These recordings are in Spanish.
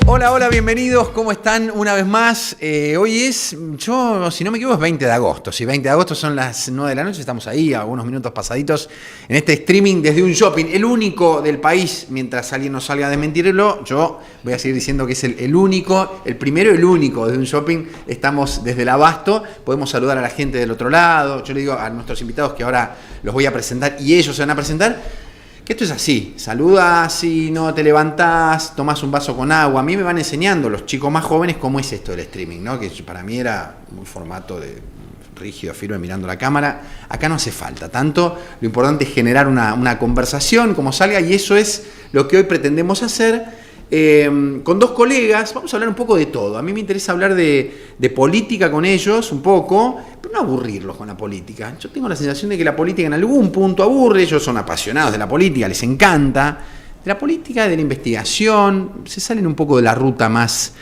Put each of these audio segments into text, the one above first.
Hola, hola, bienvenidos, ¿cómo están? Una vez más, hoy es, si no me equivoco, es 20 de agosto. Si 20 de agosto son las 9 de la noche, estamos ahí, a unos minutos pasaditos, en este streaming desde un shopping, el único del país, mientras alguien no salga a desmentirlo, yo voy a seguir diciendo que es el único, el primero y el único desde un shopping. Estamos desde el Abasto, podemos saludar a la gente del otro lado. Yo le digo a nuestros invitados que ahora los voy a presentar y ellos se van a presentar, que esto es así, saludas y no te levantás, tomás un vaso con agua. A mí me van enseñando los chicos más jóvenes cómo es esto del streaming, ¿no? Que para mí era un formato de rígido, firme, mirando la cámara. Acá no hace falta tanto, lo importante es generar una conversación como salga, y eso es lo que hoy pretendemos hacer. Con dos colegas, vamos a hablar un poco de todo. A mí me interesa hablar de política con ellos un poco, pero no aburrirlos con la política. Yo tengo la sensación de que la política en algún punto aburre. Ellos son apasionados de la política, les encanta. De la política, de la investigación, se salen un poco de la ruta más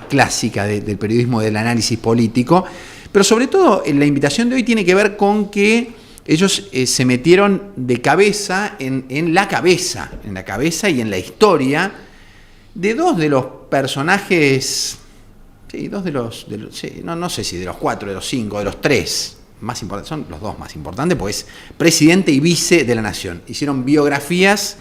clásica del periodismo, del análisis político. Pero sobre todo, la invitación de hoy tiene que ver con que ellos se metieron de cabeza en la cabeza y en la historia de dos de los personajes, sí, no sé si de los 4, de los 5, de los 3 más importantes, son los dos más importantes, pues presidente y vice de la nación. Hicieron biografías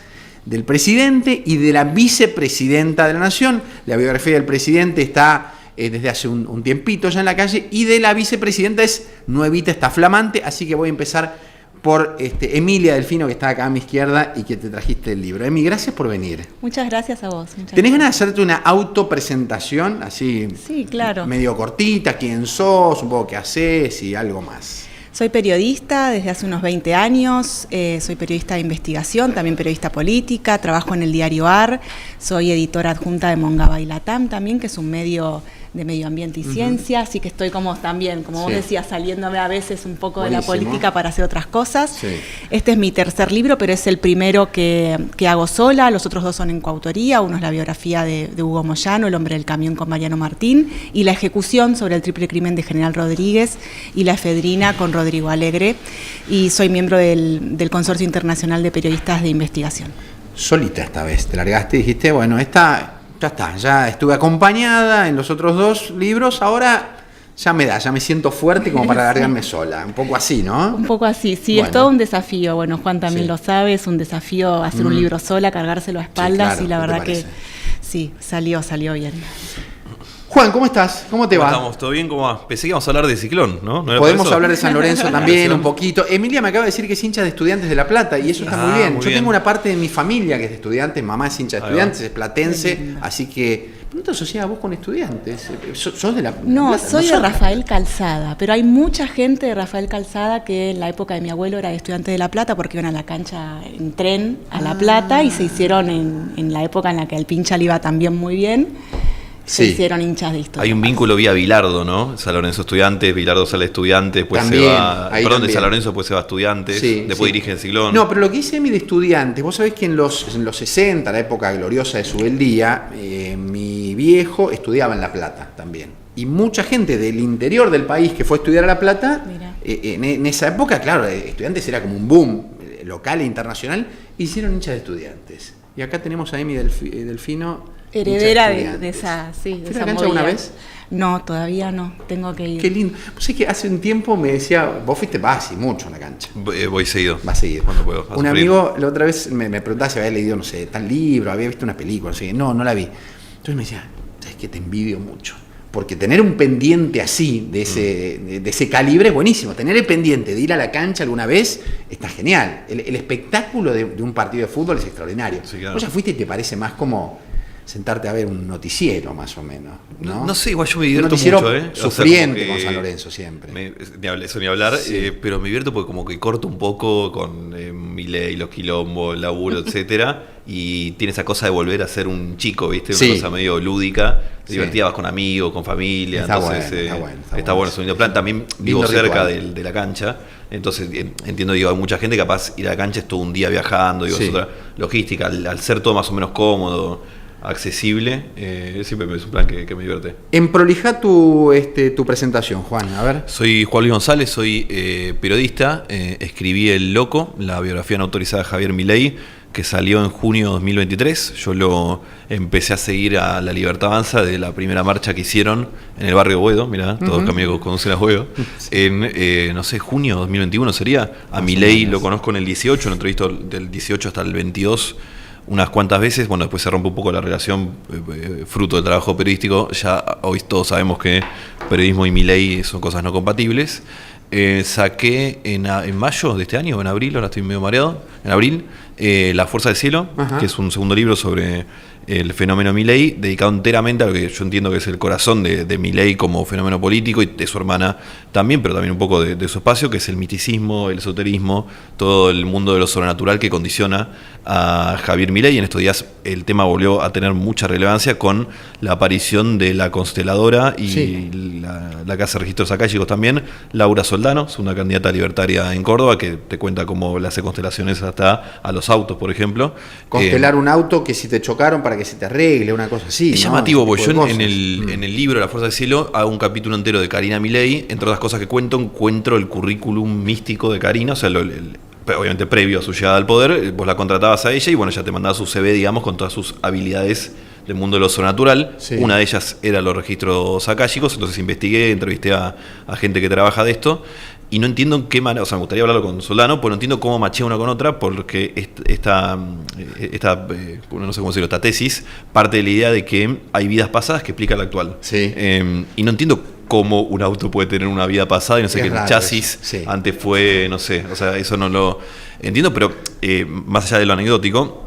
del presidente y de la vicepresidenta de la nación. La biografía del presidente está desde hace un tiempito ya en la calle, y de la vicepresidenta es nuevita, está flamante, así que voy a empezar por Emilia Delfino, que está acá a mi izquierda y que te trajiste el libro. Emi, gracias por venir. Muchas gracias a vos. ¿Tenés ganas de hacerte una autopresentación así? Sí, claro. Medio cortita, quién sos, un poco qué haces y algo más. Soy periodista desde hace unos 20 años, soy periodista de investigación, también periodista política, trabajo en el diario AR, soy editora adjunta de Mongabay Latam también, que es un medio de medio ambiente y ciencia, así que estoy como también, como vos decías, saliéndome a veces un poco Buenísimo. De la política para hacer otras cosas. Sí. Este es mi tercer libro, pero es el primero que hago sola. Los otros dos son en coautoría. Uno es la biografía de Hugo Moyano, El hombre del camión, con Mariano Martín, y La ejecución sobre el triple crimen de General Rodríguez, y La efedrina con Rodrigo Alegre, y soy miembro del Consorcio Internacional de Periodistas de Investigación. Solita esta vez, te largaste y dijiste, bueno, ya estuve acompañada en los otros dos libros, ahora ya me siento fuerte como para largarme sola, un poco así, ¿no? Un poco así, sí, bueno. Es todo un desafío, bueno, Juan también lo sabe, es un desafío hacer un libro sola, cargárselo a espaldas, sí, claro, y la verdad que sí, salió bien. Juan, ¿cómo estás? ¿Cómo te va? Estamos, ¿todo bien? ¿Cómo va? Pensé que íbamos a hablar de Ciclón, ¿no? Podemos hablar de San Lorenzo también un poquito. Emilia me acaba de decir que es hincha de Estudiantes de La Plata, y eso está muy bien. Yo tengo una parte de mi familia que es de Estudiantes, mamá es hincha de Estudiantes, es platense, así que ¿no te asociás vos con Estudiantes? ¿Sos de La Plata? No, soy de Rafael Calzada, pero hay mucha gente de Rafael Calzada que en la época de mi abuelo era de Estudiantes de La Plata, porque iban a la cancha en tren a La Plata y se hicieron en la época en la que el Pincha le iba también muy bien. Se hicieron hinchas de Historia. Hay un vínculo vía Bilardo, ¿no? San Lorenzo Estudiantes, Bilardo sale Estudiantes, después también, se va. Perdón, de San Lorenzo, después se va a Estudiantes, después dirige el Ciclón. No, pero lo que dice Emi de Estudiantes, vos sabés que en los 60, la época gloriosa de Subeldía, mi viejo estudiaba en La Plata también. Y mucha gente del interior del país que fue a estudiar a La Plata, en esa época, claro, Estudiantes era como un boom local e internacional, hicieron hinchas de Estudiantes. Y acá tenemos a Emi Delfino, heredera de esa, sí. ¿Fuiste a la cancha alguna vez? No, todavía no, tengo que ir. Qué lindo. Pues es que hace un tiempo me decía, vos vas y mucho a la cancha. Voy seguido. Vas seguido. Cuando puedo. Un amigo la otra vez me preguntaba si había leído, no sé, tal libro, había visto una película, no sé, no la vi. Entonces me decía, ¿sabes qué? Te envidio mucho. Porque tener un pendiente así, de ese calibre, es buenísimo. Tener el pendiente de ir a la cancha alguna vez está genial. El espectáculo de un partido de fútbol es extraordinario. Sí, claro. Vos ya fuiste y te parece más como sentarte a ver un noticiero, más o menos, ¿no? No sé, igual yo me divierto mucho, sufriente, o sea, con San Lorenzo siempre. Ni hablar, pero me divierto porque como que corto un poco con Milei, los quilombos, el laburo, etcétera, y tiene esa cosa de volver a ser un chico, ¿viste? Una cosa medio lúdica, divertida, vas con amigos, con familia, está bueno, es un lindo plan. También vivo cerca de la cancha, entonces entiendo, digo, hay mucha gente capaz ir a la cancha es todo un día viajando, digo, es otra logística, al ser todo más o menos cómodo, accesible, siempre es un plan que me divierte. Prolija tu presentación, Juan, a ver. Soy Juan Luis González, soy periodista, escribí El Loco, la biografía no autorizada de Javier Milei, que salió en junio de 2023. Yo lo empecé a seguir a La Libertad Avanza de la primera marcha que hicieron en el barrio Boedo, mirá, todos los amigos conocen a Boedo, en, no sé, junio de 2021 sería. A Milei lo conozco en el 18, lo entrevisto del 18 hasta el 22 unas cuantas veces. Bueno, después se rompe un poco la relación fruto del trabajo periodístico. Ya hoy todos sabemos que periodismo y Milei son cosas no compatibles. Saqué en mayo de este año, o en abril, ahora estoy medio mareado, en abril, La Fuerza del Cielo, que es un segundo libro sobre el fenómeno Milei, dedicado enteramente a lo que yo entiendo que es el corazón de Milei como fenómeno político y de su hermana también, pero también un poco de su espacio, que es el misticismo, el esoterismo, todo el mundo de lo sobrenatural que condiciona a Javier Milei. En estos días el tema volvió a tener mucha relevancia con la aparición de la consteladora y la que hace registros akáshicos también, Laura Soldano, es una candidata libertaria en Córdoba que te cuenta cómo le hace constelaciones hasta a los autos, por ejemplo. Constelar un auto que si te chocaron para que se te arregle, una cosa así. Es llamativo, porque yo en el libro La Fuerza del Cielo hago un capítulo entero de Karina Milei. Entre otras cosas que encuentro el currículum místico de Karina, o sea, obviamente previo a su llegada al poder, vos la contratabas a ella y bueno, ella te mandaba su CV, digamos, con todas sus habilidades del mundo de lo sobrenatural. Una de ellas era los registros akáshicos, entonces investigué, entrevisté a gente que trabaja de esto. Y no entiendo en qué manera, o sea, me gustaría hablarlo con Soldano, pero no entiendo cómo machea una con otra, porque esta no sé cómo decirlo, esta tesis parte de la idea de que hay vidas pasadas que explica la actual. Y no entiendo cómo un auto puede tener una vida pasada y no sé, que el chasis antes fue, no sé, o sea, eso no lo entiendo, pero más allá de lo anecdótico,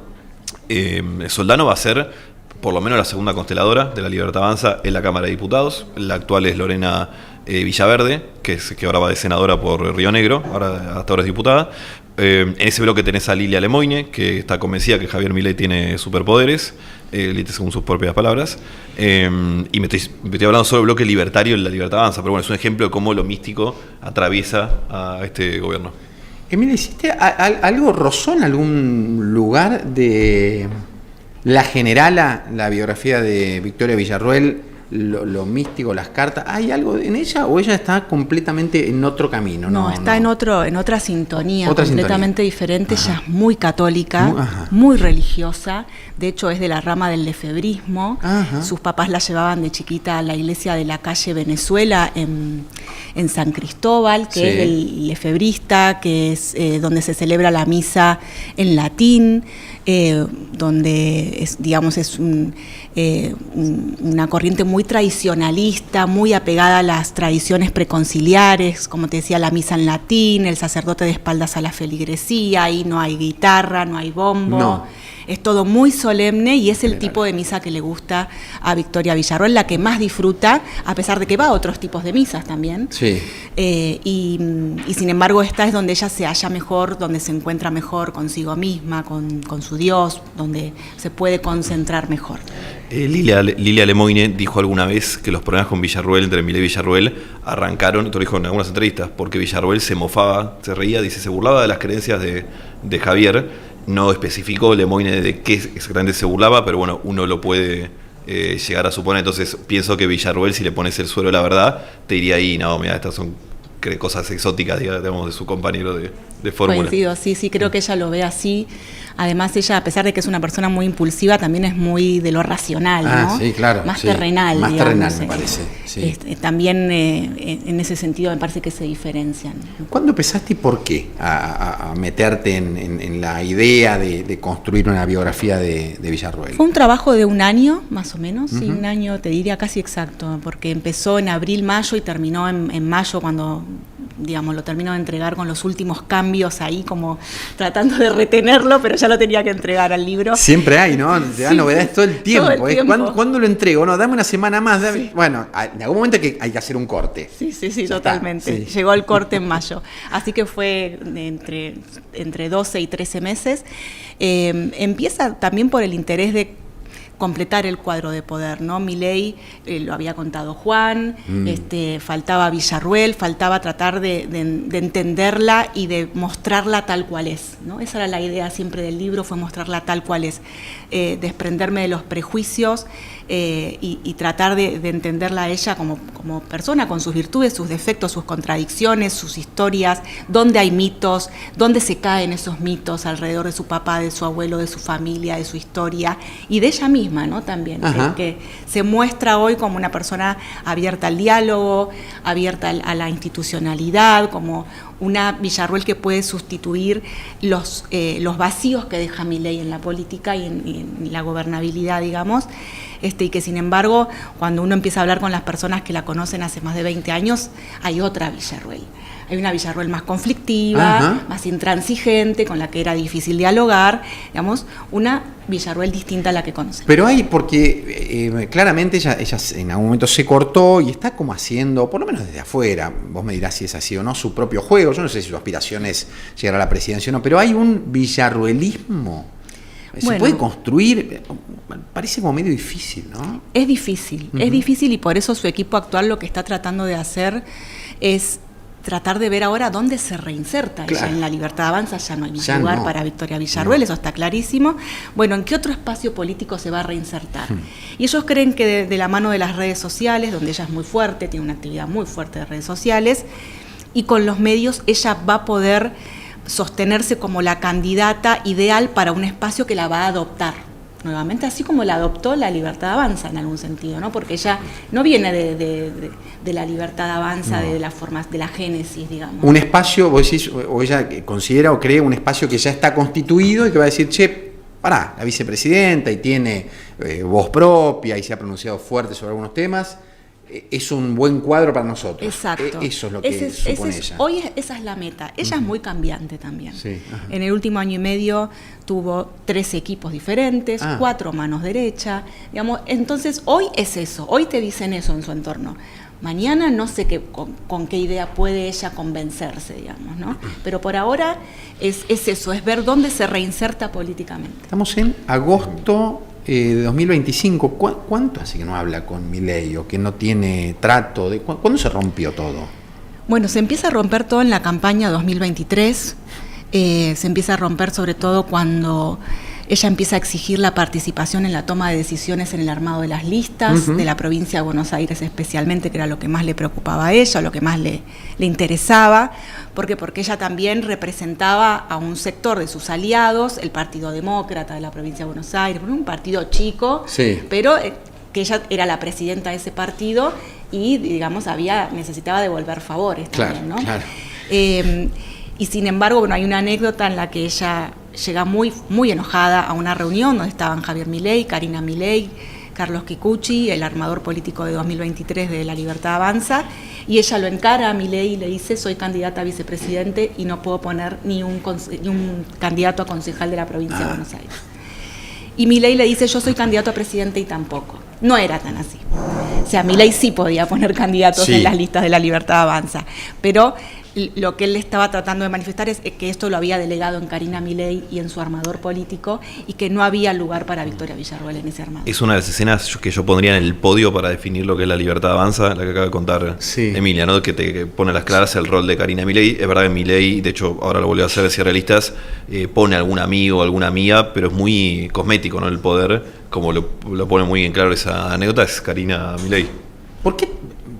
Soldano va a ser por lo menos la segunda consteladora de La Libertad Avanza en la Cámara de Diputados. La actual es Lorena Villaverde, que ahora va de senadora por Río Negro, hasta ahora es diputada. En ese bloque tenés a Lilia Lemoyne, que está convencida que Javier Milei tiene superpoderes, según sus propias palabras. Y me estoy hablando solo del bloque libertario en La Libertad Avanza, pero bueno, es un ejemplo de cómo lo místico atraviesa a este gobierno. Emilia, ¿hiciste algo, rozó en algún lugar de la generala, la biografía de Victoria Villarroel, lo místico, las cartas? ¿Hay algo en ella o ella está completamente en otro camino? No, está en otra sintonía, completamente diferente. Ella es muy católica, muy religiosa. De hecho, es de la rama del lefebrismo. Sus papás la llevaban de chiquita a la iglesia de la calle Venezuela en San Cristóbal, que es el lefebrista, que es donde se celebra la misa en latín. Donde es una corriente muy tradicionalista, muy apegada a las tradiciones preconciliares, como te decía, la misa en latín, el sacerdote de espaldas a la feligresía, ahí no hay guitarra, no hay bombo. Es todo muy solemne y es el tipo de misa que le gusta a Victoria Villarroel, la que más disfruta, a pesar de que va a otros tipos de misas también. Y sin embargo esta es donde ella se halla mejor, donde se encuentra mejor consigo misma, con su Dios, donde se puede concentrar mejor. Lilia Lemoyne dijo alguna vez que los problemas con Villarroel, entre Milei y Villarroel, arrancaron, esto lo dijo en algunas entrevistas, porque Villarroel se mofaba, se reía, se burlaba de las creencias de Javier. No especificó Lemoyne de qué exactamente se burlaba, pero bueno, uno lo puede llegar a suponer. Entonces pienso que Villarroel, si le pones el suelo de la verdad, te diría ahí, no, mira, estas son cosas exóticas, digamos, de su compañero de fórmula. Coincido, sí, creo que ella lo ve así. Además, ella, a pesar de que es una persona muy impulsiva, también es muy de lo racional, ¿no? Sí, claro. Más terrenal, más digamos, terrenal, me parece. También en ese sentido me parece que se diferencian. ¿Cuándo empezaste y por qué a meterte en la idea de construir una biografía de Villarroel? Fue un trabajo de un año, más o menos, sí, un año, te diría casi exacto, porque empezó en abril, mayo y terminó en mayo cuando, digamos, lo termino de entregar con los últimos cambios ahí, como tratando de retenerlo, pero ya lo tenía que entregar al libro. Siempre hay, ¿no? Te dan novedades todo el tiempo. ¿Cuándo lo entrego? No, dame una semana más. Bueno, en algún momento hay que hacer un corte. Sí, totalmente. Llegó el corte en mayo. Así que fue entre 12 y 13 meses. Empieza también por el interés de completar el cuadro de poder, ¿no? Milei, lo había contado Juan, faltaba Villarruel, faltaba tratar de entenderla y de mostrarla tal cual es, ¿no? Esa era la idea siempre del libro, fue mostrarla tal cual es, desprenderme de los prejuicios y tratar de entenderla a ella como persona, con sus virtudes, sus defectos, sus contradicciones, sus historias, dónde hay mitos, dónde se caen esos mitos alrededor de su papá, de su abuelo, de su familia, de su historia y de ella misma, ¿no? También, que se muestra hoy como una persona abierta al diálogo, abierta a la institucionalidad, como una Villarruel que puede sustituir los vacíos que deja Milei en la política y en la gobernabilidad, digamos, y que sin embargo, cuando uno empieza a hablar con las personas que la conocen hace más de 20 años, hay otra Villarruel. Hay una Villarruel más conflictiva, más intransigente, con la que era difícil dialogar, digamos, una Villarruel distinta a la que conocen. Pero hay, porque claramente ella en algún momento se cortó y está como haciendo, por lo menos desde afuera, vos me dirás si es así o no, su propio juego. Yo no sé si su aspiración es llegar a la presidencia o no, pero hay un villarruelismo. ¿Se puede construir? Parece como medio difícil, ¿no? Es difícil, es difícil y por eso su equipo actual lo que está tratando de hacer es tratar de ver ahora dónde se reinserta. Ella en La Libertad Avanza ya no hay más lugar para Victoria Villarruel, eso está clarísimo. Bueno, ¿en qué otro espacio político se va a reinsertar? Y ellos creen que de la mano de las redes sociales, donde ella es muy fuerte, tiene una actividad muy fuerte de redes sociales, y con los medios ella va a poder sostenerse como la candidata ideal para un espacio que la va a adoptar nuevamente, así como la adoptó La Libertad Avanza en algún sentido, ¿no? Porque ella no viene de La Libertad Avanza, de la génesis, digamos. Un espacio, vos decís, o ella considera o cree un espacio que ya está constituido y que va a decir, che, pará, la vicepresidenta y tiene voz propia y se ha pronunciado fuerte sobre algunos temas, es un buen cuadro para nosotros. Exacto. Eso es lo que supone ella. Hoy esa es la meta. Ella es muy cambiante también. Sí. En el último año y medio tuvo 3 equipos diferentes, 4 manos derecha, digamos. Entonces, hoy es eso. Hoy te dicen eso en su entorno. Mañana no sé con qué idea puede ella convencerse, digamos, ¿no? Pero por ahora es eso, es ver dónde se reinserta políticamente. Estamos en agosto de 2025. ¿Cuánto hace que no habla con Milei o que no tiene trato? ¿Cuándo se rompió todo? Bueno, se empieza a romper todo en la campaña 2023. Se empieza a romper sobre todo cuando ella empieza a exigir la participación en la toma de decisiones en el armado de las listas de la provincia de Buenos Aires especialmente, que era lo que más le preocupaba a ella, lo que más le interesaba. ¿Por qué? Porque ella también representaba a un sector de sus aliados, el Partido Demócrata de la provincia de Buenos Aires, un partido chico, pero que ella era la presidenta de ese partido y, digamos, necesitaba devolver favores también, ¿no? Claro. Y sin embargo, bueno, hay una anécdota en la que ella llega muy, muy enojada a una reunión donde estaban Javier Milei, Karina Milei, Carlos Kikuchi, el armador político de 2023 de La Libertad Avanza, y ella lo encara a Milei y le dice: soy candidata a vicepresidente y no puedo poner ni un candidato a concejal de la provincia de Buenos Aires. Y Milei le dice: yo soy candidato a presidente y tampoco. No era tan así. O sea, Milei sí podía poner candidatos en las listas de La Libertad Avanza, pero lo que él estaba tratando de manifestar es que esto lo había delegado en Karina Milei y en su armador político y que no había lugar para Victoria Villarruel en ese armador. Es una de las escenas que yo pondría en el podio para definir lo que es La Libertad Avanza, la que acaba de contar Emilia, ¿no? Que te pone a las claras el rol de Karina Milei. Es verdad que Milei, de hecho ahora lo volvió a hacer de Cierrealistas, pone algún amigo, alguna amiga, pero es muy cosmético, ¿no? El poder, como lo pone muy en claro esa anécdota, es Karina Milei.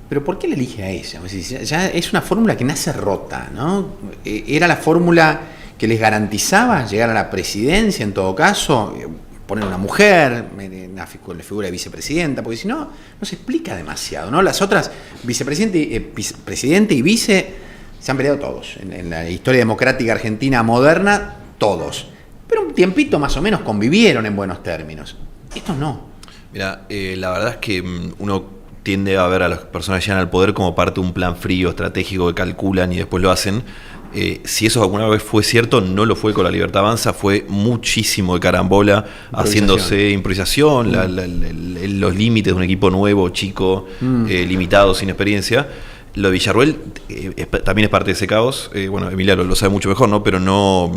¿Pero por qué le elige a ella? Ya es una fórmula que nace rota, ¿no? ¿Era la fórmula que les garantizaba llegar a la presidencia en todo caso? Poner una mujer, la figura de vicepresidenta, porque si no, no se explica demasiado, ¿no? Las otras, presidente y vice, se han peleado todos. En la historia democrática argentina moderna, todos. Pero un tiempito más o menos convivieron en buenos términos. Estos no. Mira, la verdad es que uno tiende a ver a las personas que llegan al poder como parte de un plan frío, estratégico, que calculan y después lo hacen. Si eso alguna vez fue cierto, no lo fue con La Libertad Avanza, fue muchísimo de carambola, haciéndose improvisación, los límites de un equipo nuevo, chico, limitado, sin experiencia. Lo de Villarruel también es parte de ese caos. Bueno, Emilia lo sabe mucho mejor, ¿no? Pero no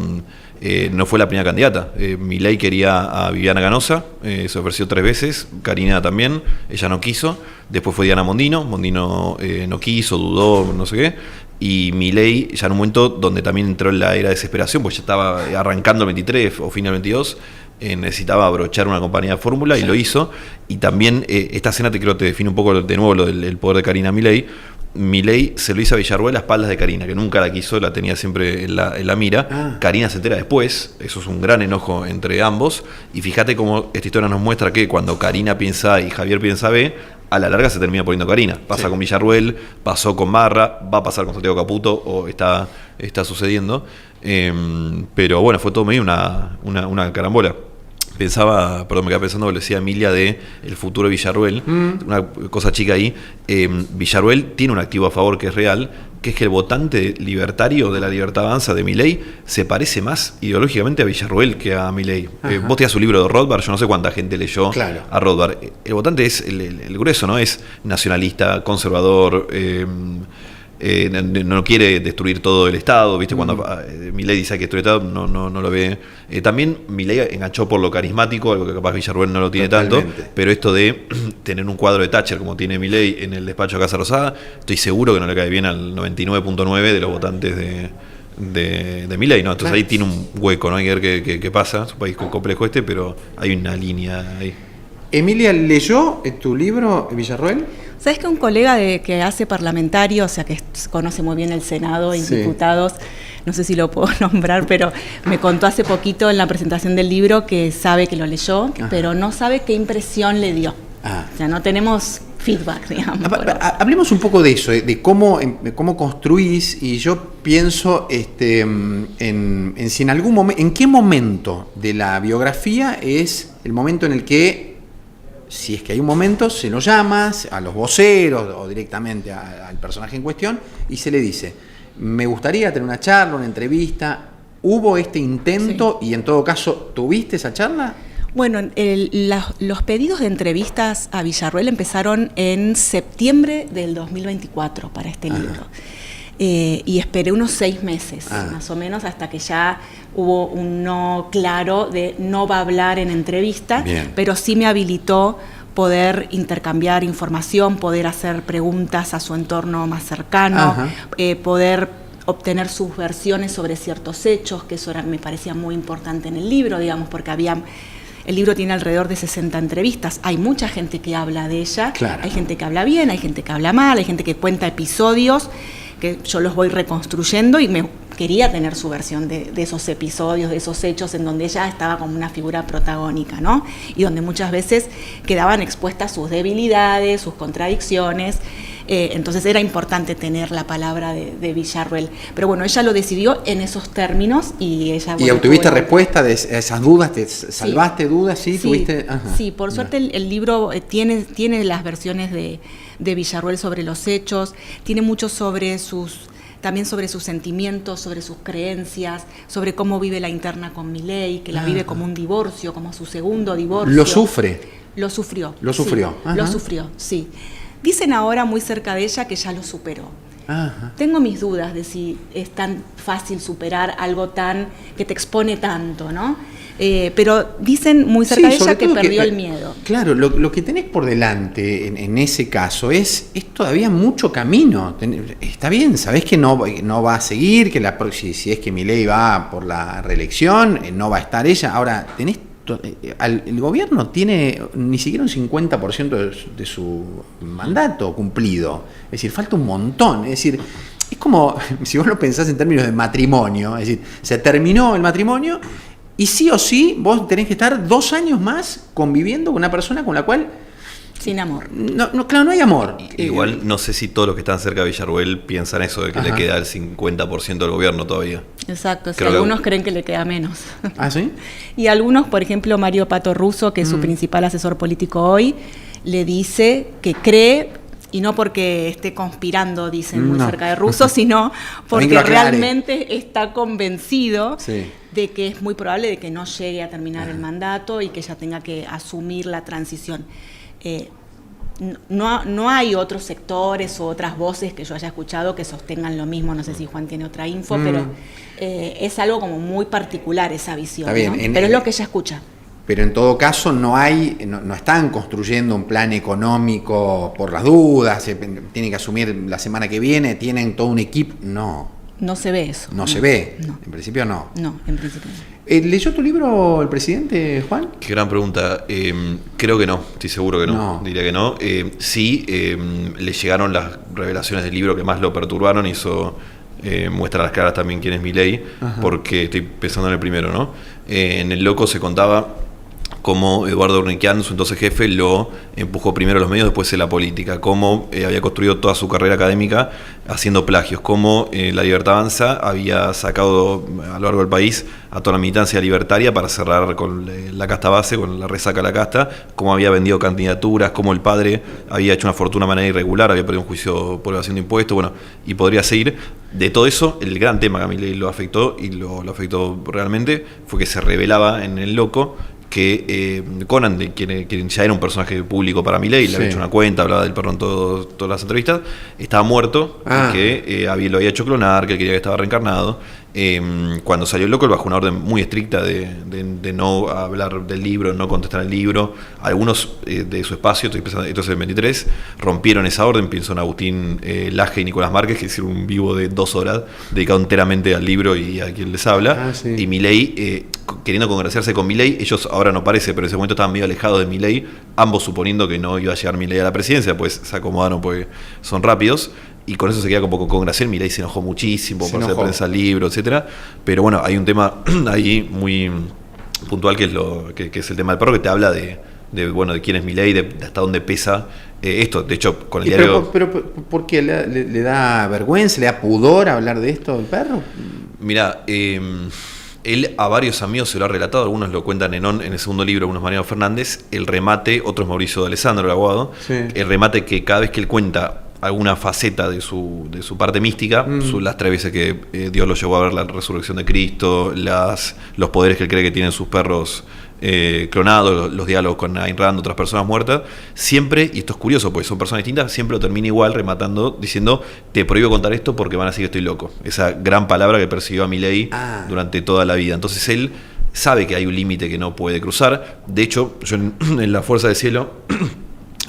fue la primera candidata. Milei quería a Viviana Canosa, se ofreció 3 veces, Karina también, ella no quiso. Después fue Diana Mondino no quiso, dudó, no sé qué. Y Milei, ya en un momento donde también entró en la era de desesperación, pues ya estaba arrancando el 23 o fin del 22, necesitaba abrochar una compañía de fórmula y lo hizo. Y también esta escena te define un poco de nuevo lo del poder de Karina Milei. Milei se lo hizo a Villarruel a espaldas de Karina, que nunca la quiso, la tenía siempre en la mira. Karina se entera después, eso es un gran enojo entre ambos. Y fíjate cómo esta historia nos muestra que cuando Karina piensa A y Javier piensa B, a la larga se termina poniendo Karina. Pasa con Villarruel, pasó con Marra, va a pasar con Santiago Caputo, o está sucediendo. Pero bueno, fue todo medio una carambola. Pensaba, perdón, me quedaba pensando, lo decía Emilia de el futuro de Villarruel, una cosa chica ahí. Villarruel tiene un activo a favor que es real, que es que el votante libertario de la Libertad Avanza de Milei se parece más ideológicamente a Villarruel que a Milei. Vos tenías su libro de Rothbard, yo no sé cuánta gente leyó a Rothbard. El votante es el grueso, ¿no? Es nacionalista, conservador, no quiere destruir todo el Estado, ¿viste? Cuando Milei dice que destruir el Estado, no lo ve. También Milei enganchó por lo carismático, algo que capaz Villarruel no lo tiene tanto, pero esto de tener un cuadro de Thatcher como tiene Milei en el despacho de Casa Rosada, estoy seguro que no le cae bien al 99.9 de los votantes de Milei, ¿no? Entonces ahí tiene un hueco, ¿no? Hay que ver qué pasa, es un país complejo pero hay una línea ahí. Emilia, ¿leyó tu libro, Villarruel? ¿Sabes que un colega que hace parlamentario, o sea, que conoce muy bien el Senado y diputados, no sé si lo puedo nombrar, pero me contó hace poquito en la presentación del libro que sabe que lo leyó, pero no sabe qué impresión le dio. O sea, no tenemos feedback, digamos. Hablemos un poco de eso, de cómo construís, y yo pienso en si en algún momento, en qué momento de la biografía es el momento en el que, si es que hay un momento, se lo llama a los voceros o directamente al personaje en cuestión y se le dice, me gustaría tener una charla, una entrevista. ¿Hubo este intento y en todo caso tuviste esa charla? Bueno, los pedidos de entrevistas a Villarruel empezaron en septiembre del 2024 para este libro. Y esperé unos 6 meses, más o menos, hasta que ya hubo un no claro de no va a hablar en entrevista, pero sí me habilitó poder intercambiar información, poder hacer preguntas a su entorno más cercano, poder obtener sus versiones sobre ciertos hechos, que eso me parecía muy importante en el libro, digamos, porque el libro tiene alrededor de 60 entrevistas. Hay mucha gente que habla de ella, hay gente que habla bien, hay gente que habla mal, hay gente que cuenta episodios que yo los voy reconstruyendo y me quería tener su versión de esos episodios, de esos hechos en donde ella estaba como una figura protagónica, ¿no? Y donde muchas veces quedaban expuestas sus debilidades, sus contradicciones. Entonces era importante tener la palabra de Villarruel. Pero bueno, ella lo decidió en esos términos y ella... ¿Y obtuviste respuesta de esas dudas? ¿Te salvaste dudas? ¿Sí? ¿Tuviste? Sí, por suerte el libro tiene las versiones de Villarruel sobre los hechos, tiene mucho también sobre sus sentimientos, sobre sus creencias, sobre cómo vive la interna con Milei, que la vive como un divorcio, como su segundo divorcio. ¿Lo sufre? Lo sufrió. ¿Lo sufrió? Sí, lo sufrió, sí. Dicen ahora muy cerca de ella que ya lo superó. Tengo mis dudas de si es tan fácil superar algo que te expone tanto, ¿no? Pero dicen muy cerca de ella que perdió el miedo. Claro, lo que tenés por delante en ese caso es todavía mucho camino. Está bien, sabés que no va a seguir, que si es que Milei va por la reelección, no va a estar ella. Ahora, el gobierno tiene ni siquiera un 50% de su mandato cumplido. Es decir, falta un montón. Es decir, es como, si vos lo pensás en términos de matrimonio, es decir, se terminó el matrimonio y sí o sí vos tenés que estar 2 años más conviviendo con una persona con la cual... Sin amor. Claro, no hay amor. Igual no sé si todos los que están cerca de Villarruel piensan eso, de que le queda el 50% del gobierno todavía. Exacto, algunos creen que le queda menos. ¿Ah, sí? Y algunos, por ejemplo, Mario Pato Russo, que es su principal asesor político hoy, le dice que cree, y no porque esté conspirando, dicen muy cerca de Russo, sino porque realmente está convencido de que es muy probable de que no llegue a terminar el mandato y que ella tenga que asumir la transición. no hay otros sectores o otras voces que yo haya escuchado que sostengan lo mismo. No sé si Juan tiene otra info, pero es algo como muy particular esa visión. Está bien, ¿no? Pero es lo que ella escucha. Pero en todo caso no están construyendo un plan económico por las dudas, tienen que asumir la semana que viene, tienen todo un equipo. No se ve eso. No se ve, no. En principio no. No, en principio no. ¿Leyó tu libro el presidente, Juan? Qué gran pregunta. Creo que no, estoy seguro que no. Diría que no. Sí, le llegaron las revelaciones del libro que más lo perturbaron y eso muestra a las claras también quién es Milei, porque estoy pensando en el primero, ¿no? En El Loco se contaba cómo Eduardo Urnequian, su entonces jefe, lo empujó primero a los medios, después en la política, cómo había construido toda su carrera académica haciendo plagios, cómo La Libertad Avanza había sacado a lo largo del país a toda la militancia libertaria para cerrar con la casta base, con la resaca a la casta, cómo había vendido candidaturas, cómo el padre había hecho una fortuna de manera irregular, había perdido un juicio por evasión de impuestos, bueno, y podría seguir. De todo eso, el gran tema que a Milei lo afectó, y lo afectó realmente, fue que se revelaba en El Loco que Conan, quien ya era un personaje público para Milei, le había hecho una cuenta, hablaba del perro en todas las entrevistas, estaba muerto, que lo había hecho clonar, que él quería que estaba reencarnado. Cuando salió El Loco, él bajó una orden muy estricta de no hablar del libro, no contestar el libro. Algunos de su espacio, entonces en 23, rompieron esa orden. Pienso en Agustín Laje y Nicolás Márquez, que hicieron un vivo de 2 horas dedicado enteramente al libro y a quien les habla. Sí. Y Milei, queriendo congraciarse con Milei, ellos ahora no parece, pero en ese momento estaban medio alejados de Milei, ambos suponiendo que no iba a llegar Milei a la presidencia, pues se acomodaron porque son rápidos. Y con eso se queda un poco congraciado. Milei se enojó muchísimo por hacer prensa al libro, etcétera. Pero bueno, hay un tema ahí muy puntual que es el tema del perro, que te habla de quién es Milei, de hasta dónde pesa esto. De hecho, con el diario... Pero ¿por qué? ¿Le da vergüenza, le da pudor hablar de esto del perro? Mirá, él a varios amigos se lo ha relatado, algunos lo cuentan en el segundo libro, algunos Mariano Fernández, el remate, otros Mauricio de Alessandro, el abogado, el remate que cada vez que él cuenta alguna faceta de su parte mística, las 3 veces que Dios lo llevó a ver la resurrección de Cristo, los poderes que él cree que tienen sus perros clonados, los diálogos con Ayn Rand, otras personas muertas, siempre, y esto es curioso porque son personas distintas, siempre lo termina igual rematando diciendo: te prohíbo contar esto porque van a decir que estoy loco. Esa gran palabra que persiguió a Milei durante toda la vida. Entonces él sabe que hay un límite que no puede cruzar. De hecho, yo en La Fuerza del Cielo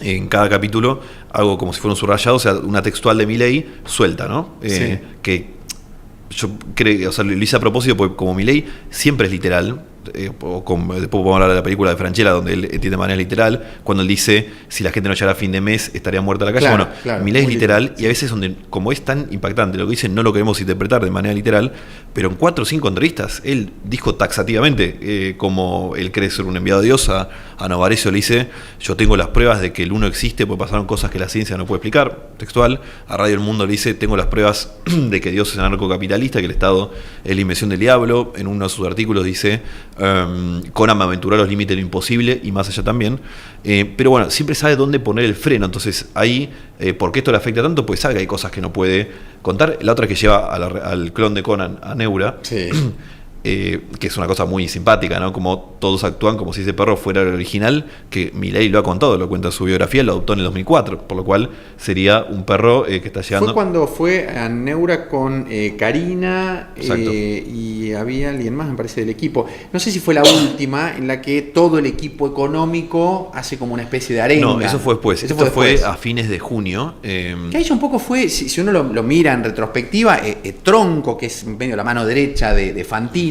en cada capítulo hago como si fuera un subrayado, o sea, una textual de Milei suelta, ¿no? Que yo creo, o sea, lo hice a propósito porque como Milei siempre es literal, después podemos hablar de la película de Franchella donde él entiende de manera literal, cuando él dice: si la gente no llegara a fin de mes estaría muerta en la calle. Claro, Milei es literal, y a veces como es tan impactante lo que dice, no lo queremos interpretar de manera literal, pero en 4 o 5 entrevistas él dijo taxativamente como él cree ser un enviado de Dios. A Novarecio le dice: yo tengo las pruebas de que el uno existe porque pasaron cosas que la ciencia no puede explicar, textual. A Radio El Mundo le dice: tengo las pruebas de que Dios es anarcocapitalista, que el Estado es la invención del diablo. En uno de sus artículos dice: Conan me aventuró a los límites de lo imposible y más allá también. Pero bueno, siempre sabe dónde poner el freno. Entonces ahí, ¿por qué esto le afecta tanto? Pues sabe que hay cosas que no puede contar. La otra es que lleva al clon de Conan, a Neura, que es una cosa muy simpática, ¿no? Como todos actúan como si ese perro fuera el original, que Milei lo ha contado, lo cuenta en su biografía, lo adoptó en el 2004, por lo cual sería un perro que está llegando... Fue cuando fue a Neura con Karina y había alguien más, me parece, del equipo. No sé si fue la última en la que todo el equipo económico hace como una especie de arenga. No, eso fue después. Esto fue a fines de junio. Que ahí un poco fue, si uno lo mira en retrospectiva, Tronco, que es medio la mano derecha de Fantino,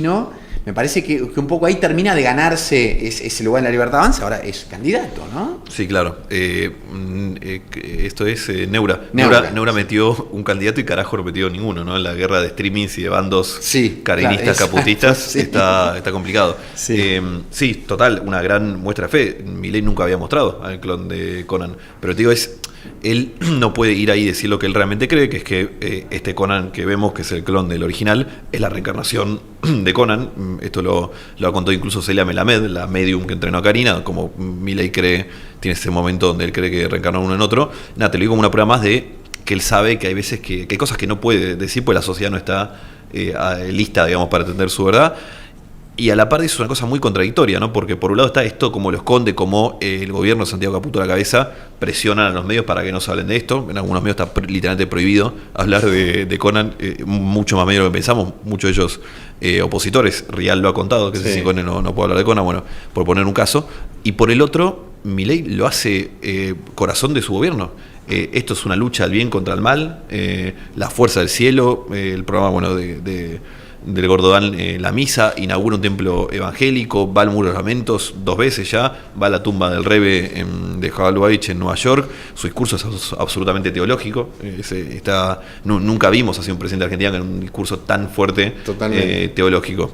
me parece que un poco ahí termina de ganarse ese lugar en La Libertad Avanza. Ahora es candidato, ¿no? Sí, claro. Esto es Neura. Neura metió un candidato y carajo no metió ninguno, ¿no? En la guerra de streamings y de bandos carinistas, caputistas, está complicado. Sí, total, una gran muestra de fe. Milei nunca había mostrado al clon de Conan. Pero te digo, él no puede ir ahí y decir lo que él realmente cree, que es que este Conan que vemos, que es el clon del original, es la reencarnación de Conan. Esto lo ha contado incluso Celia Melamed, la medium que entrenó a Karina, como Milei tiene ese momento donde él cree que reencarnó uno en otro. Nada, te lo digo como una prueba más de que él sabe que hay veces que hay cosas que no puede decir, pues la sociedad no está lista, digamos, para entender su verdad. Y a la par es una cosa muy contradictoria, ¿no? Porque por un lado está esto como lo esconde, como el gobierno de Santiago Caputo a la cabeza presionan a los medios para que no se hablen de esto. En algunos medios está literalmente prohibido hablar de Conan, mucho más medio de lo que pensamos, muchos de ellos opositores. Rial lo ha contado, que si Conan no puede hablar de Conan, bueno, por poner un caso. Y por el otro, Milei lo hace corazón de su gobierno. Esto es una lucha al bien contra el mal, la fuerza del cielo, el programa del Gordodán, la misa, inaugura un templo evangélico, va al Muro de los Lamentos 2 veces ya, va a la tumba del Rebbe de Jabal Lubavitch en Nueva York. Su discurso es absolutamente teológico. Nunca vimos así un presidente argentino con un discurso tan fuerte teológico.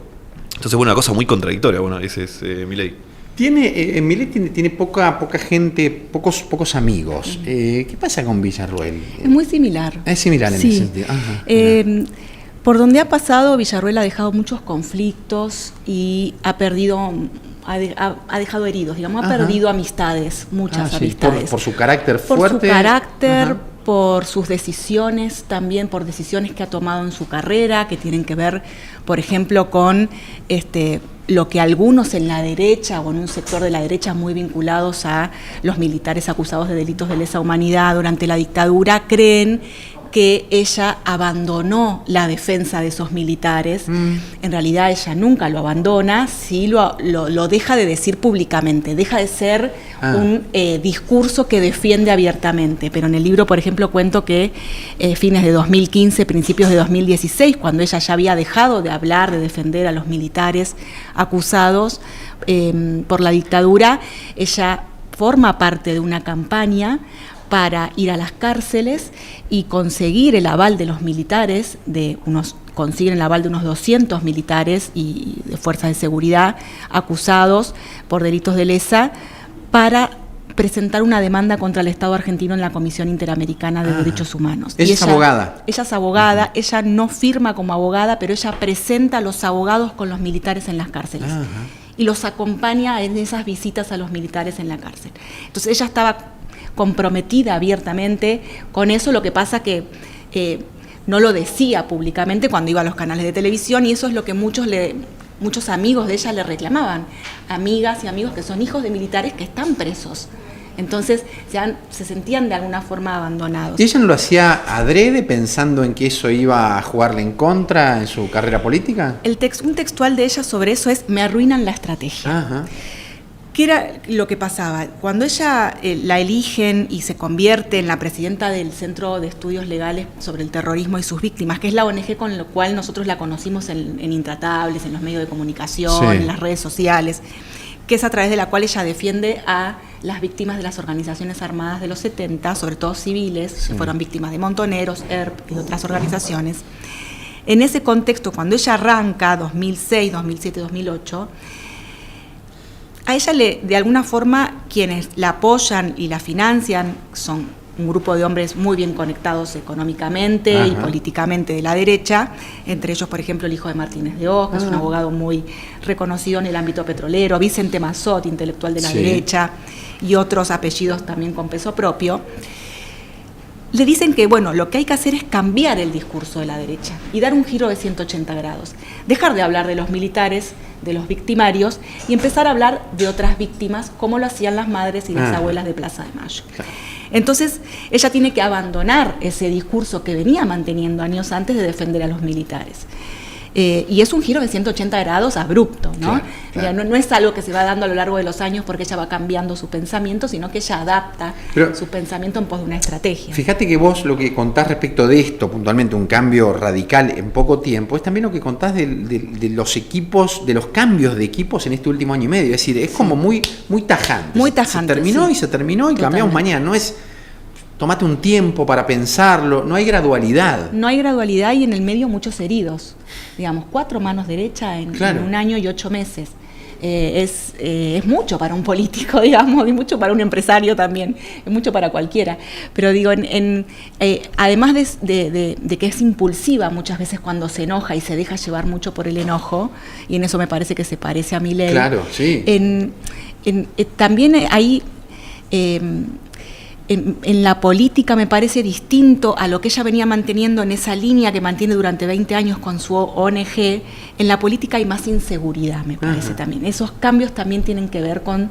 Entonces, bueno, una cosa muy contradictoria. Bueno, ese es Milei. Milei tiene poca gente, pocos amigos. ¿Qué pasa con Villarruel? Es muy similar. Es similar en ese sentido. Ajá, por donde ha pasado, Villarruel ha dejado muchos conflictos y ha dejado heridos, digamos, ha perdido amistades, muchas amistades. Por su carácter fuerte. Por su carácter, por sus decisiones, también por decisiones que ha tomado en su carrera, que tienen que ver, por ejemplo, con lo que algunos en la derecha o en un sector de la derecha muy vinculados a los militares acusados de delitos de lesa humanidad durante la dictadura creen que ella abandonó la defensa de esos militares. En realidad ella nunca lo abandona, sí lo deja de decir públicamente, deja de ser un discurso que defiende abiertamente. Pero en el libro, por ejemplo, cuento que fines de 2015, principios de 2016, cuando ella ya había dejado de hablar, de defender a los militares acusados por la dictadura, ella forma parte de una campaña para ir a las cárceles y conseguir el aval de los militares, consiguen el aval de unos 200 militares y de fuerzas de seguridad acusados por delitos de lesa para presentar una demanda contra el Estado argentino en la Comisión Interamericana de Derechos Humanos. Ella es abogada. Ella es abogada, ella no firma como abogada, pero ella presenta a los abogados con los militares en las cárceles. Y los acompaña en esas visitas a los militares en la cárcel. Entonces ella estaba comprometida abiertamente con eso, lo que pasa que no lo decía públicamente cuando iba a los canales de televisión, y eso es lo que muchos amigos de ella le reclamaban, amigas y amigos que son hijos de militares que están presos. Entonces se sentían de alguna forma abandonados. ¿Y ella no lo hacía adrede pensando en que eso iba a jugarle en contra en su carrera política? Un textual de ella sobre eso es: me arruinan la estrategia. ¿Qué era lo que pasaba? Cuando ella la eligen y se convierte en la presidenta del Centro de Estudios Legales sobre el Terrorismo y sus Víctimas, que es la ONG con la cual nosotros la conocimos en Intratables, en los medios de comunicación, en las redes sociales, que es a través de la cual ella defiende a las víctimas de las organizaciones armadas de los 70, sobre todo civiles, que fueron víctimas de Montoneros, ERP y otras organizaciones. En ese contexto, cuando ella arranca, 2006, 2007, 2008, a ella de alguna forma, quienes la apoyan y la financian son un grupo de hombres muy bien conectados económicamente y políticamente de la derecha, entre ellos, por ejemplo, el hijo de Martínez de Hoz, que es un abogado muy reconocido en el ámbito petrolero, Vicente Mazzot, intelectual de la derecha, y otros apellidos también con peso propio. Le dicen que, bueno, lo que hay que hacer es cambiar el discurso de la derecha y dar un giro de 180 grados. Dejar de hablar de los militares, de los victimarios, y empezar a hablar de otras víctimas, como lo hacían las madres y las abuelas de Plaza de Mayo. Entonces, ella tiene que abandonar ese discurso que venía manteniendo años antes de defender a los militares. Y es un giro de 180 grados abrupto, ¿no? No es algo que se va dando a lo largo de los años porque ella va cambiando su pensamiento, sino que ella adapta su pensamiento en pos de una estrategia. Fíjate que vos lo que contás respecto de esto, puntualmente un cambio radical en poco tiempo, es también lo que contás de los equipos, de los cambios de equipos en este último año y medio. Es decir, es como muy tajante. Muy tajante. Se terminó y cambiamos mañana. No es tomate un tiempo para pensarlo, no hay gradualidad. No hay gradualidad, y en el medio muchos heridos. Digamos, 4 manos derechas en 1 año y 8 meses. Es mucho para un político, digamos, y mucho para un empresario también, es mucho para cualquiera. Pero digo, además de que es impulsiva muchas veces cuando se enoja y se deja llevar mucho por el enojo, y en eso me parece que se parece a Milei. Claro, sí. También hay... en la política me parece distinto a lo que ella venía manteniendo en esa línea que mantiene durante 20 años con su ONG. En la política hay más inseguridad, me parece también. Esos cambios también tienen que ver con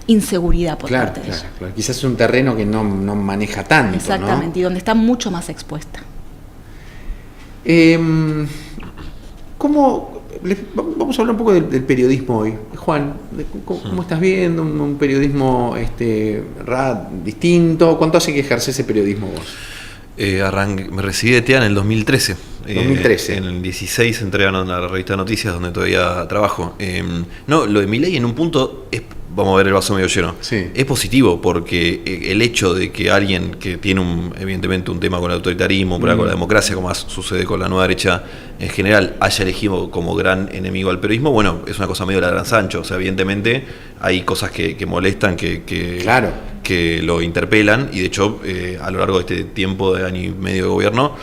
inseguridad por parte de ella. Claro. Quizás es un terreno que no maneja tanto. Exactamente, ¿no? y donde está mucho más expuesta. Vamos a hablar un poco del periodismo hoy. Juan, ¿cómo estás viendo un periodismo distinto? ¿Cuánto hace que ejerce ese periodismo vos? Me recibí de TEA en el 2013. 2013. En el 16 entré a la revista de noticias donde todavía trabajo. Lo de Milei en un punto vamos a ver el vaso medio lleno. Sí. Es positivo porque el hecho de que alguien que tiene evidentemente un tema con el autoritarismo, con la democracia, como sucede con la nueva derecha en general, haya elegido como gran enemigo al periodismo, bueno, es una cosa medio la gran Sancho. O sea, evidentemente hay cosas que molestan, que lo interpelan, y de hecho a lo largo de este tiempo de año y medio de gobierno,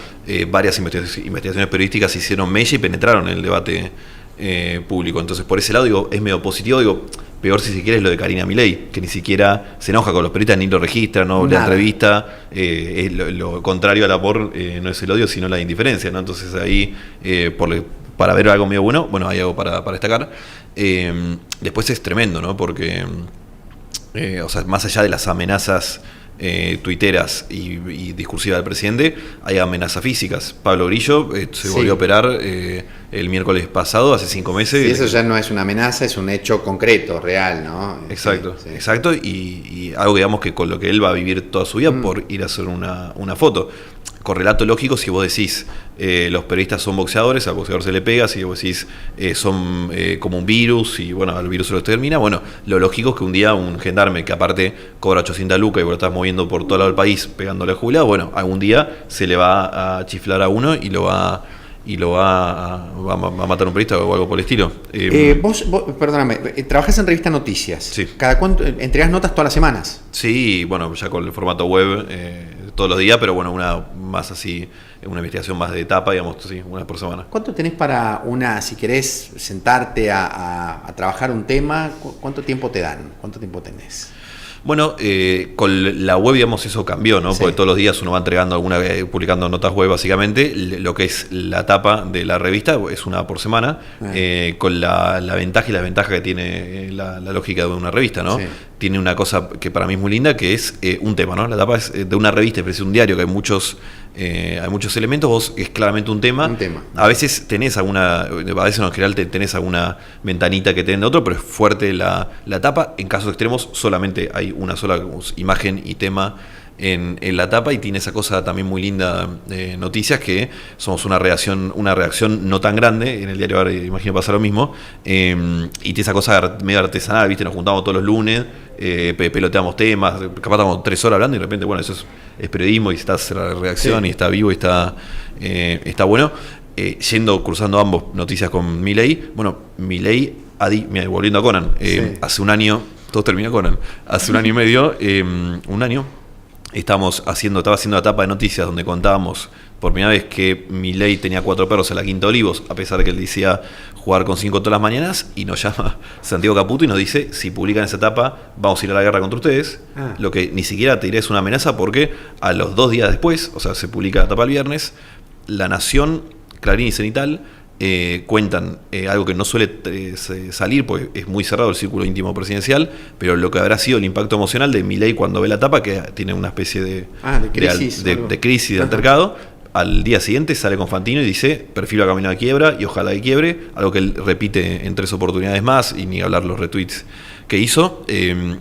varias investigaciones periodísticas se hicieron mella y penetraron en el debate público. Entonces, por ese lado, es medio positivo. Peor, si se quiere, es lo de Karina Milei, que ni siquiera se enoja con los periodistas, ni lo registra, no le entrevista. Lo contrario al amor no es el odio, sino la indiferencia, ¿no? Entonces ahí, para ver algo medio bueno, hay algo para destacar. Después es tremendo, ¿no? Porque, más allá de las amenazas tuiteras y discursivas del presidente, hay amenazas físicas. Pablo Grillo se volvió a operar el miércoles pasado, hace 5 meses. Sí, eso ya no es una amenaza, es un hecho concreto, real, ¿no? Exacto, exacto, y algo, digamos, que con lo que él va a vivir toda su vida por ir a hacer una foto. Correlato lógico, si vos decís los periodistas son boxeadores, al boxeador se le pega, si vos decís son como un virus, y bueno, al virus se lo termina, bueno, lo lógico es que un día un gendarme que aparte cobra 800 lucas y vos lo estás moviendo por todo lado del país pegándole a jubilado, bueno, algún día se le va a chiflar a uno y va a matar a un periodista o algo por el estilo. Vos, perdóname, trabajás en Revista Noticias. Sí. ¿Cada cuánto entregás notas todas las semanas? Sí, bueno, ya con el formato web todos los días, pero bueno, una más así, una investigación más de etapa, digamos, sí, una por semana. ¿Cuánto tenés para si querés sentarte a trabajar un tema? ¿Cuánto tiempo te dan? ¿Cuánto tiempo tenés? Bueno, con la web, digamos, eso cambió, ¿no? Sí. Porque todos los días uno va entregando publicando notas web, básicamente. Lo que es la tapa de la revista es una por semana, con la ventaja y la desventaja que tiene la lógica de una revista, ¿no? Sí. Tiene una cosa que para mí es muy linda, que es un tema, ¿no? La tapa es de una revista, es un diario, que hay muchos elementos, vos es claramente un tema. A veces tenés a veces en general tenés alguna ventanita que tiene otro, pero es fuerte la tapa. En casos extremos solamente hay una sola imagen y tema en la tapa, y tiene esa cosa también muy linda de noticias, que somos una reacción no tan grande. En el diario ahora imagino pasa lo mismo, y tiene esa cosa medio artesanal, ¿viste? Nos juntamos todos los lunes, peloteamos temas, capaz estamos 3 horas hablando y de repente, bueno, eso es periodismo, y está la reacción, y está vivo, y está bueno. Cruzando ambos noticias con Milei. Bueno, Milei, volviendo a Conan, hace un año, todo termina Conan, hace un año y medio, estaba haciendo la tapa de noticias donde contábamos por primera vez que Milei tenía 4 perros en la Quinta de Olivos, a pesar de que él decía jugar con 5 todas las mañanas, y nos llama Santiago Caputo y nos dice: si publican esa tapa, vamos a ir a la guerra contra ustedes. Lo que ni siquiera te diré es una amenaza, porque a los 2 días después, o sea, se publica la tapa el viernes, La Nación, Clarín y Cenital cuentan algo que no suele salir, porque es muy cerrado el círculo íntimo presidencial, pero lo que habrá sido el impacto emocional de Milei cuando ve la tapa, que tiene una especie de crisis, de altercado. Al día siguiente sale con Fantino y dice: perfilo a camino de quiebra, y ojalá que quiebre, algo que él repite en 3 oportunidades más, y ni hablar los retweets que hizo.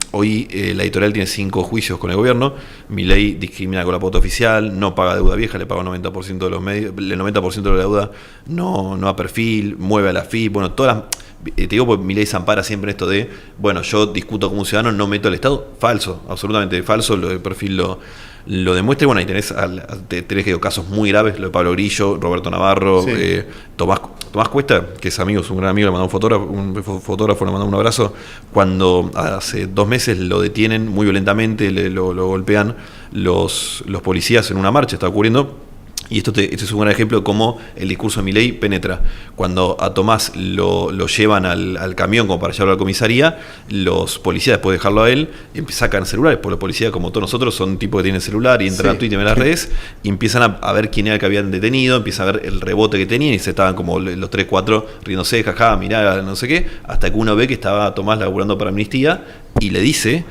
Hoy la editorial tiene 5 juicios con el gobierno. Milei discrimina con la pauta oficial, no paga deuda vieja, le paga el 90% de los medios, el 90% de la deuda no a perfil, mueve a la FIP, bueno, todas las... Te digo, porque Milei se ampara siempre en esto de, bueno, yo discuto como un ciudadano, no meto al Estado. Falso, absolutamente falso, lo de perfil lo demuestra. Y bueno, ahí tenés casos muy graves, lo de Pablo Grillo, Roberto Navarro, Tomás Cuesta, que es amigo, es un gran amigo, le mandó un fotógrafo, le mandó un abrazo. Cuando hace 2 meses lo detienen muy violentamente, lo golpean los policías en una marcha, está ocurriendo. Y este es un gran ejemplo de cómo el discurso de Milei penetra. Cuando a Tomás lo llevan al camión como para llevarlo a la comisaría, los policías, después de dejarlo a él, sacan celulares, porque los policías, como todos nosotros, son tipos que tienen celular y entran a Twitter y ven las redes, y empiezan a ver quién era el que habían detenido, empiezan a ver el rebote que tenían, y se estaban como los 3, 4 riéndose, jaja, mirá, no sé qué, hasta que uno ve que estaba Tomás laburando para Amnistía, y le dice,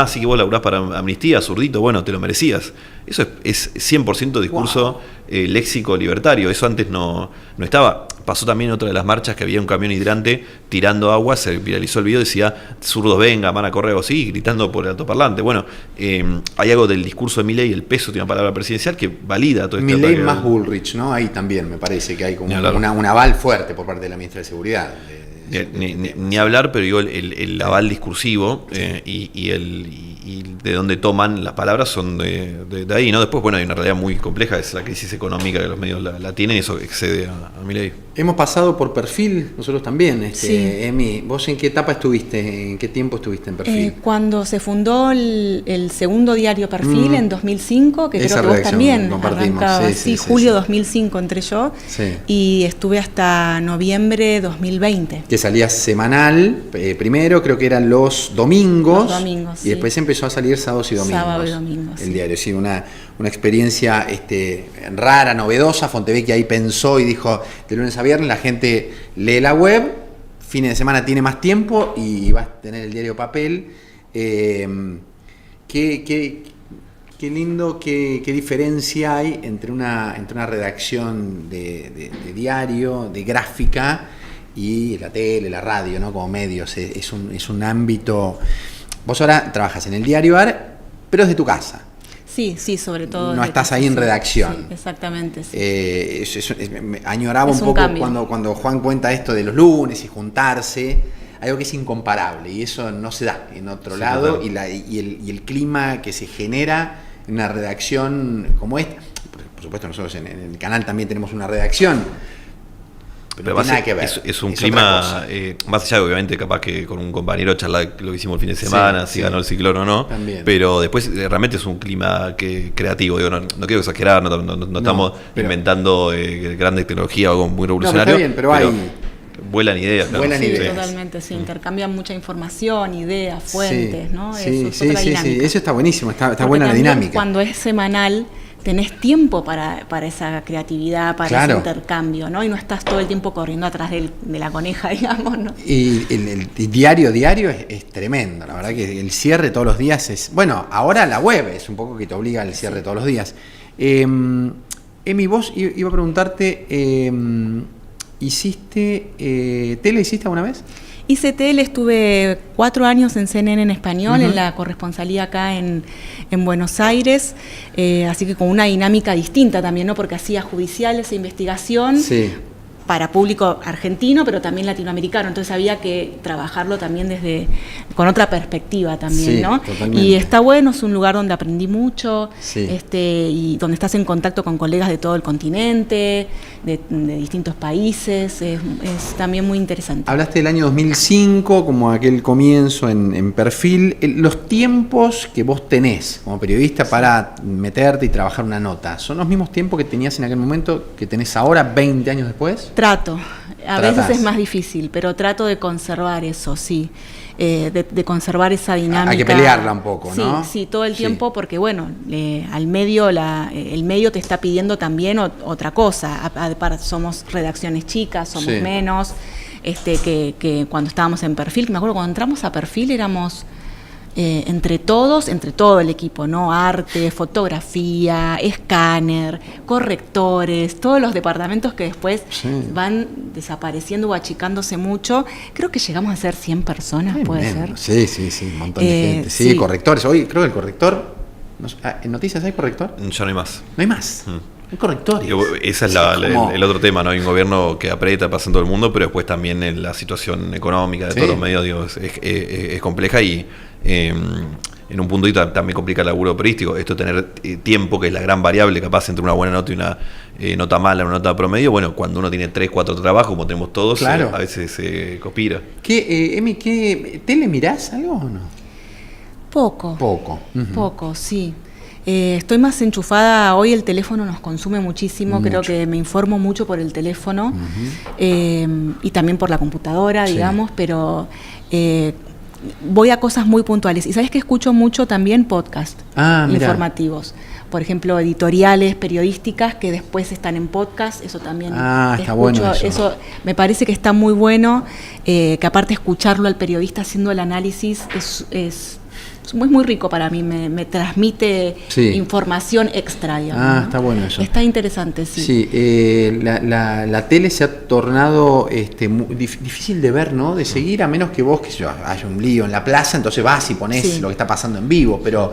sí que vos laburás para Amnistía, zurdito, bueno, te lo merecías. Eso es 100% discurso léxico libertario. Eso antes no estaba. Pasó también en otra de las marchas que había un camión hidrante tirando agua, se viralizó el video, decía, zurdos venga, van a correr o así, gritando por el altoparlante. Bueno, hay algo del discurso de Milei, el peso de una palabra presidencial, que valida todo esto. Milei más Bullrich, ¿no? Ahí también me parece que hay como un aval fuerte por parte de la ministra de Seguridad. Ni hablar, pero digo, el aval discursivo y de dónde toman las palabras son de ahí, ¿no? Después, bueno, hay una realidad muy compleja, es la crisis económica que los medios la tienen, y eso excede a Milei. Hemos pasado por Perfil, nosotros también. Sí. Emi, ¿vos en qué etapa estuviste? ¿En qué tiempo estuviste en Perfil? Cuando se fundó el segundo diario Perfil en 2005, que creo que vos también arrancabas. Sí, julio 2005 entré yo, y estuve hasta noviembre 2020. Que salía semanal, primero creo que eran los domingos. Los domingos, y después empezó a salir sábados y domingos. Sábado y domingos, el diario, sí, una experiencia rara, novedosa. Fontevecchia ahí pensó y dijo, de lunes a viernes la gente lee la web, fines de semana tiene más tiempo y va a tener el diario papel. Qué lindo, qué diferencia hay entre una redacción de diario, de gráfica, y la tele, la radio, ¿no? Como medios. Es un ámbito. Vos ahora trabajas en el Diario AR, pero desde tu casa. Sí, sobre todo. No estás ahí en redacción. Sí, exactamente, sí. Añoraba un poco cuando Juan cuenta esto de los lunes y juntarse, algo que es incomparable, y eso no se da en otro lado, claro. y el clima que se genera en una redacción como esta. Por supuesto, nosotros en el canal también tenemos una redacción, pero no tiene nada que ver. Es un clima, más allá de, obviamente, capaz que con un compañero charlar lo que hicimos el fin de semana, si ganó el ciclón o no, también. Pero después realmente es un clima crativo. Digo, no quiero exagerar, no estamos inventando grandes tecnologías o algo muy revolucionario. Está bien, pero hay... Vuelan ideas. Claro. Totalmente, sí. Intercambian mucha información, ideas, fuentes, ¿no? Sí, eso está buenísimo, está buena la dinámica. Cuando es semanal, tenés tiempo para esa creatividad, para ese intercambio, ¿no? Y no estás todo el tiempo corriendo atrás de la coneja, digamos, ¿no? Y el diario es tremendo, la verdad que el cierre todos los días es... Bueno, ahora la web es un poco que te obliga al cierre todos los días. Emi, vos iba a preguntarte, ¿tele hiciste alguna vez? Hice tele, estuve 4 años en CNN en español, en la corresponsalía acá en Buenos Aires, así que con una dinámica distinta también, ¿no? Porque hacía judiciales e investigación para público argentino, pero también latinoamericano, entonces había que trabajarlo también con otra perspectiva también, ¿no? Totalmente. Y está bueno, es un lugar donde aprendí mucho, y donde estás en contacto con colegas de todo el continente, de distintos países, es también muy interesante. Hablaste del año 2005 como aquel comienzo en Perfil. Los tiempos que vos tenés como periodista para meterte y trabajar una nota, ¿son los mismos tiempos que tenías en aquel momento que tenés ahora, 20 años después? Trato. A veces es más difícil, pero trato de conservar eso, sí. De conservar esa dinámica. Hay que pelearla un poco, ¿no? Sí, todo el tiempo, porque bueno, al medio, el medio te está pidiendo también otra cosa. Somos redacciones chicas, somos menos, que cuando estábamos en Perfil. Me acuerdo cuando entramos a Perfil éramos entre todo el equipo, ¿no? Arte, fotografía, escáner, correctores, todos los departamentos que después van desapareciendo o achicándose mucho. Creo que llegamos a ser 100 personas, ¿puede ser? Sí, un montón de gente. Sí, correctores. Hoy creo que el corrector... ¿En Noticias hay corrector? Ya no hay más. No hay más. Hay correctores. Ese es el otro tema, ¿no? Hay un gobierno que aprieta, pasa en todo el mundo, pero después también en la situación económica de todos los medios, digo, es compleja, y en un puntito también complica el laburo periodístico. Esto de tener tiempo, que es la gran variable capaz entre una buena nota y una nota mala, una nota promedio. Bueno, cuando uno tiene 3, 4 trabajos, como tenemos todos, a veces se conspira. Emi, ¿tele mirás algo o no? Poco. Poco, sí. Estoy más enchufada, hoy el teléfono nos consume muchísimo, creo que me informo mucho por el teléfono y también por la computadora, digamos, pero voy a cosas muy puntuales. Y sabes que escucho mucho también podcast informativos. Por ejemplo, editoriales periodísticas que después están en podcast, eso también está bueno eso me parece que está muy bueno, que aparte escucharlo al periodista haciendo el análisis es muy rico para mí, me transmite información extra, digamos, ¿no? Está bueno eso. Está interesante, sí. Sí, la tele se ha tornado difícil de ver, ¿no? De seguir, a menos que vos, que haya un lío en la plaza, entonces vas y ponés lo que está pasando en vivo, pero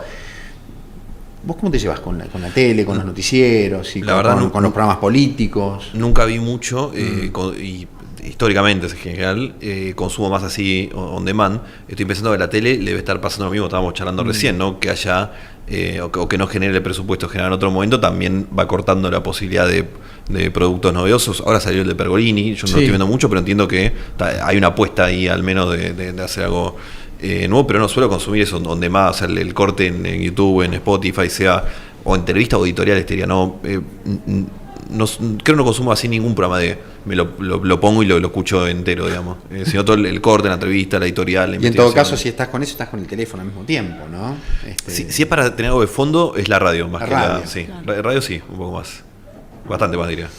¿vos cómo te llevas con la tele, con los noticieros y con los programas políticos? Nunca vi mucho y históricamente en general consumo más así on demand. Estoy pensando que la tele le debe estar pasando lo mismo, estábamos charlando recién, ¿no? Que haya o que no genere el presupuesto general en otro momento, también va cortando la posibilidad de productos novedosos. Ahora salió el de Pergolini, yo no lo estoy viendo mucho, pero entiendo que hay una apuesta ahí al menos de hacer algo nuevo, pero no suelo consumir eso donde más, o sea, el corte en YouTube, en Spotify, sea o entrevistas o editoriales, te diría, no, creo que no consumo así ningún programa me lo pongo y lo escucho entero, digamos, sino todo el corte, la entrevista, la editorial, la y en todo caso, si estás con eso, estás con el teléfono al mismo tiempo, ¿no? Si es para tener algo de fondo, es la radio más sí. Claro. Radio sí, un poco más, bastante más diría.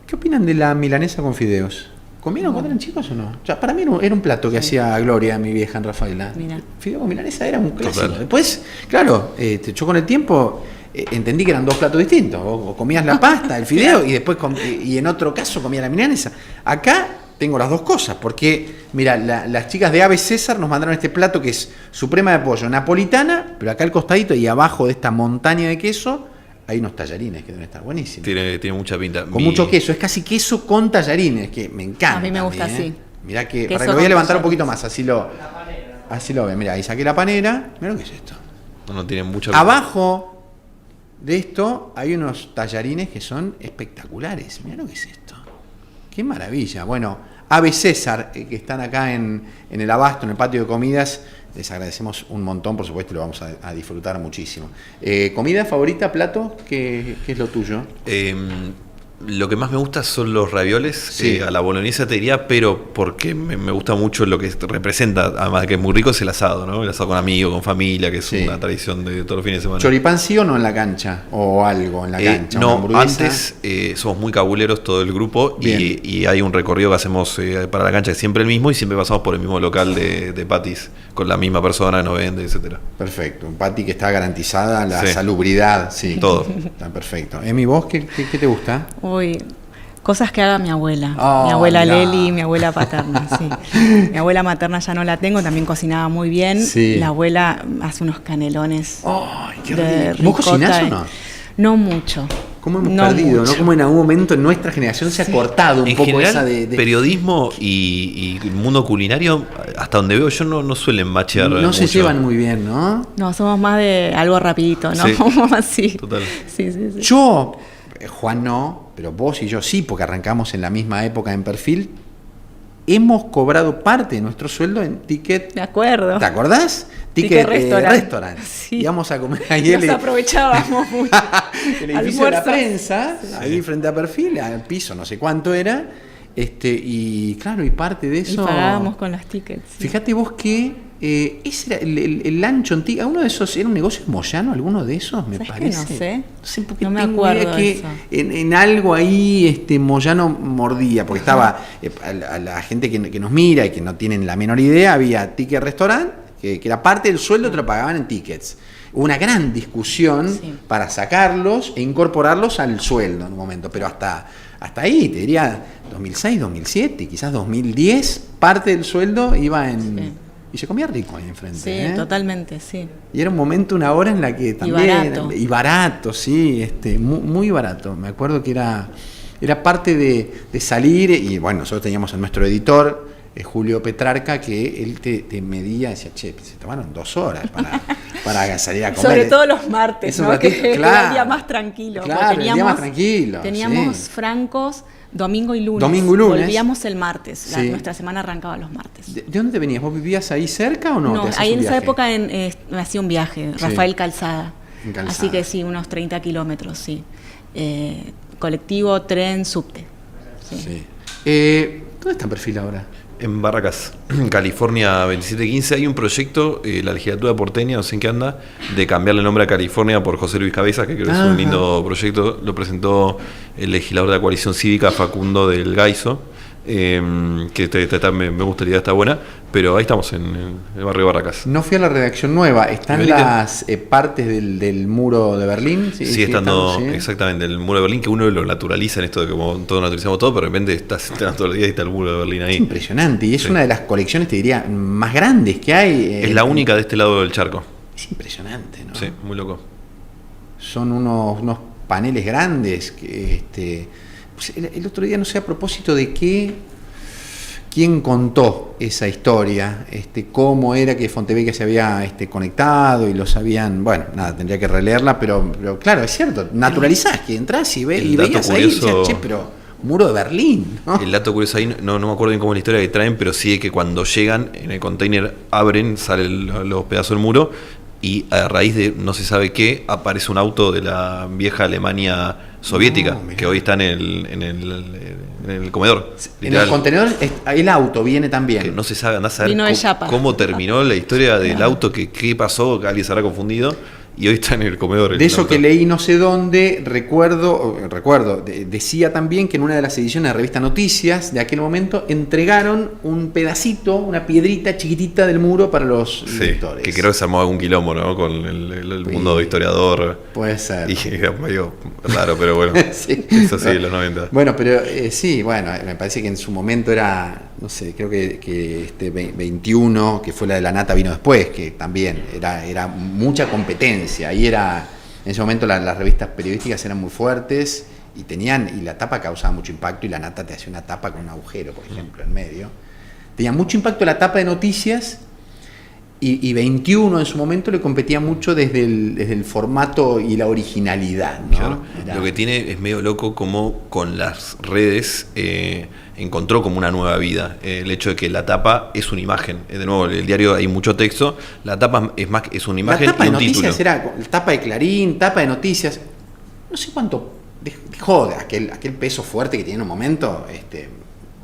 ¿Qué opinan de la milanesa con fideos? ¿Comieron cuando eran chicos o no? Ya, para mí era un plato que hacía Gloria, mi vieja en Rafaela. Mira. Fideo con milanesa era un clásico. Total. Después, claro, yo con el tiempo entendí que eran dos platos distintos. O comías la pasta, el fideo, y después y en otro caso comías la milanesa. Acá tengo las dos cosas, porque, mira, las chicas de Ave César nos mandaron este plato que es suprema de pollo napolitana, pero acá al costadito y abajo de esta montaña de queso hay unos tallarines que deben estar buenísimos. Tiene mucha pinta. Con mucho queso, es casi queso con tallarines, que me encanta. A mí me gusta así. Mirá que, Queso para que lo voy a levantar un tallarines. poquito más, así lo ven. Mirá, ahí saqué la panera. Mirá lo que es esto. No tiene mucha pinta. Abajo de esto hay unos tallarines que son espectaculares. Mirá lo que es esto. Qué maravilla. Bueno, Ave César, que están acá en el Abasto, en el patio de comidas, les agradecemos un montón, por supuesto, y lo vamos a disfrutar muchísimo. ¿Comida favorita, plato? ¿Qué es lo tuyo? Lo que más me gusta son los ravioles, a la boloñesa te diría, pero porque me gusta mucho lo que representa, además de que es muy rico, es el asado, ¿no? El asado con amigos, con familia, que es una tradición de todos los fines de semana. ¿Choripán sí o no en la cancha? ¿O algo en la cancha? No, antes somos muy cabuleros todo el grupo y hay un recorrido que hacemos para la cancha que es siempre el mismo y siempre pasamos por el mismo local de patis con la misma persona que nos vende, etcétera. Perfecto, un pati que está garantizada la salubridad, todo. Está perfecto. Emi, ¿vos qué te gusta? Uy, cosas que haga mi abuela. Oh, mi abuela mirá. Leli, mi abuela paterna, sí. Mi abuela materna ya no la tengo, también cocinaba muy bien. Sí. La abuela hace unos canelones. ¡Ay, qué de rico! ¿Vos cocinás o ricota no? No mucho. ¿Cómo hemos No perdido? mucho. ¿No? Como en algún momento en nuestra generación se ha cortado un En poco general, esa de periodismo y el mundo culinario, hasta donde veo yo, no suelen machear no se mucho. llevan muy bien, ¿no? No, somos más de algo rapidito, ¿no? Sí. Así. Total. Sí. Yo, Juan no, pero vos y yo sí, porque arrancamos en la misma época en Perfil, hemos cobrado parte de nuestro sueldo en ticket. Me acuerdo. ¿Te acordás? Ticket restaurant. Sí. Sí. Íbamos a comer ayer. Nos aprovechábamos mucho. El edificio de la Almuerzos. prensa, ahí frente a Perfil, al piso, no sé cuánto era. Y claro, y parte de Y eso. pagábamos con los tickets. Sí. Fíjate vos que ese era el lancho antiguo. ¿Uno de esos era un negocio en Moyano? ¿Alguno de esos? Me ¿Sabés que parece. no sé? No sé porque No me tengo acuerdo idea de que eso. en algo ahí Moyano mordía, porque estaba a la gente que nos mira y que no tienen la menor idea, había ticket restaurant, que era parte del sueldo, te lo pagaban en tickets. Hubo una gran discusión para sacarlos e incorporarlos al sueldo en un momento, pero hasta ahí, te diría 2006, 2007, quizás 2010, parte del sueldo iba en... Sí. Y se comía rico ahí enfrente. Sí, totalmente, sí. Y era un momento, una hora en la que también... barato. Y barato, sí, muy, muy barato. Me acuerdo que era parte de salir, y bueno, nosotros teníamos a nuestro editor, Julio Petrarca, que él te medía, decía, che, se tomaron 2 horas para salir a comer. Sobre todo los martes, Es un ¿no? ratito, Que claro. era el día más tranquilo. Claro, el día más tranquilo. Teníamos sí. francos domingo y lunes. Domingo y lunes. Volvíamos el martes. Sí. Nuestra semana arrancaba los martes. ¿De dónde te venías? ¿Vos vivías ahí cerca o no? No, ¿Te hacías ahí un en esa viaje? época me hacía un viaje. Sí. Rafael Calzada. En Calzada. Así que sí, unos 30 kilómetros, sí. Colectivo, tren, subte. Sí. Sí. ¿Dónde está Perfil ahora? En Barracas, California 2715, hay un proyecto, la legislatura porteña, no sé en qué anda, de cambiarle el nombre a California por José Luis Cabezas, que creo que es un lindo proyecto. Lo presentó el legislador de la coalición cívica, Facundo del Gaizo, que me gustaría, está buena, pero ahí estamos en el barrio Barracas. No fui a la redacción nueva, ¿están las partes del muro de Berlín? Sí, estando, exactamente, el muro de Berlín, que uno lo naturaliza en esto de que como todos naturalizamos todo, pero de repente estás todos los días y está el muro de Berlín ahí. Es impresionante, y es una de las colecciones, te diría, más grandes que hay. Es la única de este lado del charco. Es impresionante, ¿no? Sí, muy loco. Son unos paneles grandes que pues el otro día, no sé a propósito de quién contó esa historia, cómo era que Fontevecchia se había conectado y lo sabían, bueno, nada, tendría que releerla, pero claro, es cierto, naturalizás, que entras y veías ahí, decías, che, pero muro de Berlín, ¿no? El dato curioso ahí, no me acuerdo bien cómo es la historia que traen, pero sí es que cuando llegan, en el container abren, salen los pedazos del muro, y a raíz de no se sabe qué, aparece un auto de la vieja Alemania soviética, que hoy está en el comedor. En los contenedores, el auto viene también. Que no se sabe, andás a ver cómo terminó la historia del auto, qué pasó, que alguien se habrá confundido, y hoy está en el comedor. De eso que leí no sé dónde, recuerdo, decía también que en una de las ediciones de la revista Noticias de aquel momento entregaron un pedacito, una piedrita chiquitita del muro para los lectores. Que creo que se armó algún quilombo, ¿no? Con el mundo historiador. Puede ser. Y era medio raro, pero bueno. Sí. Eso sí, en los 90. Bueno, pero sí, bueno, me parece que en su momento era, no sé, creo que 21, que fue la de la nata, vino después, que también era mucha competencia. Ahí era, en ese momento las revistas periodísticas eran muy fuertes y la tapa causaba mucho impacto, y la nata te hacía una tapa con un agujero, por ejemplo, en medio. Tenía mucho impacto la tapa de noticias, y 21 en su momento le competía mucho desde el formato y la originalidad, ¿no? Claro. Lo que tiene es medio loco como con las redes encontró como una nueva vida. El hecho de que la tapa es una imagen. De nuevo, el diario hay mucho texto, la tapa es una imagen y un título. La tapa de noticias era tapa de Clarín, tapa de noticias. No sé cuánto dejó de aquel peso fuerte que tiene en un momento.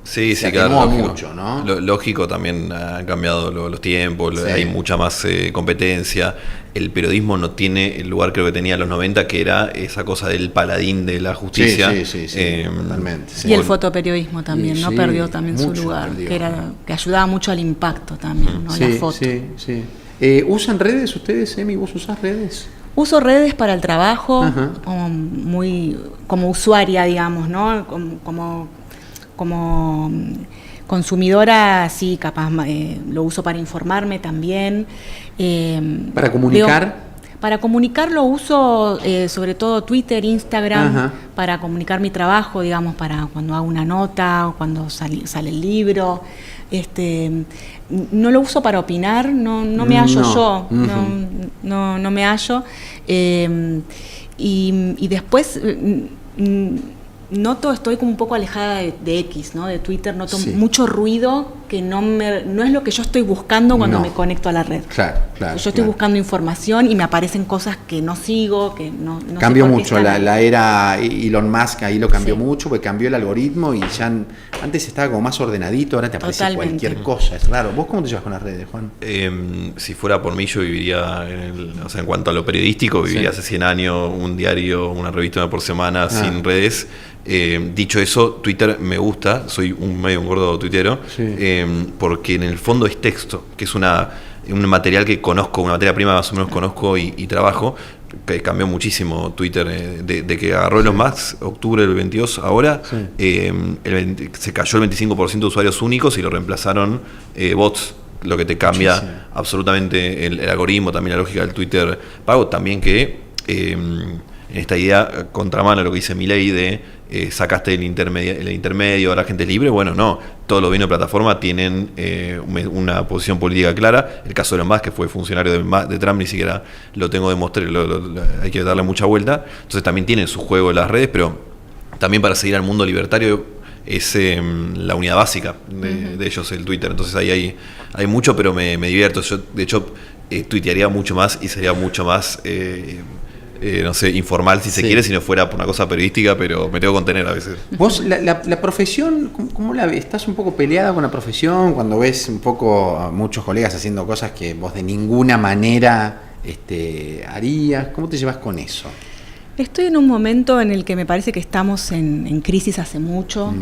Sí, se claro, mucho, ¿no? Lógico, también han cambiado los tiempos, sí. Hay mucha más competencia. El periodismo no tiene el lugar, creo que tenía en los 90, que era esa cosa del paladín de la justicia. Sí, totalmente. Sí. Y el fotoperiodismo también, ¿no? Perdió también su lugar, que ayudaba mucho al impacto también, ¿no? La foto. Sí. ¿Usan redes ustedes, Emi? ¿Vos usás redes? Uso redes para el trabajo, como usuaria, digamos, ¿no? Como consumidora, sí, capaz lo uso para informarme también. ¿Para comunicar? Para comunicar lo uso sobre todo Twitter, Instagram, para comunicar mi trabajo, digamos, para cuando hago una nota o cuando sale el libro. No lo uso para opinar, no me hallo yo, no me hallo. Y después noto, estoy como un poco alejada de X, ¿no? De Twitter, noto mucho ruido que no es lo que yo estoy buscando cuando me conecto a la red. Claro. Yo estoy buscando información y me aparecen cosas que no sigo, que no cambió mucho, la era Elon Musk ahí lo cambió mucho, porque cambió el algoritmo y ya antes estaba como más ordenadito, ahora te aparece cualquier cosa, es raro. ¿Vos cómo te llevas con las redes, Juan? Si fuera por mí, yo viviría, en cuanto a lo periodístico, viviría hace 100 años un diario, una revista una por semana sin redes. Dicho eso, Twitter me gusta, soy medio un gordo tuitero, porque en el fondo es texto, que es un material que conozco, una materia prima más o menos conozco y trabajo, que cambió muchísimo Twitter, de que agarró Elon Musk, octubre del 22, ahora se cayó el 25% de usuarios únicos y lo reemplazaron bots, lo que te cambia absolutamente el algoritmo, también la lógica del Twitter pago, también que en esta idea contramano a lo que dice Milei de sacaste el intermedio, ahora gente es libre. Bueno, no, todos los bienes de plataforma tienen una posición política clara. El caso de Elon Musk, que fue funcionario de Trump, ni siquiera lo tengo de mostrar, hay que darle mucha vuelta. Entonces también tienen su juego en las redes, pero también para seguir al mundo libertario es la unidad básica de ellos, el Twitter. Entonces ahí hay mucho, pero me divierto. Yo, de hecho, tuitearía mucho más y sería mucho más no sé, informal si se quiere, si no fuera por una cosa periodística, pero me tengo que contener a veces. Vos, la profesión, ¿cómo la ves? ¿Estás un poco peleada con la profesión cuando ves un poco a muchos colegas haciendo cosas que vos de ninguna manera harías? ¿Cómo te llevas con eso? Estoy en un momento en el que me parece que estamos en crisis hace mucho.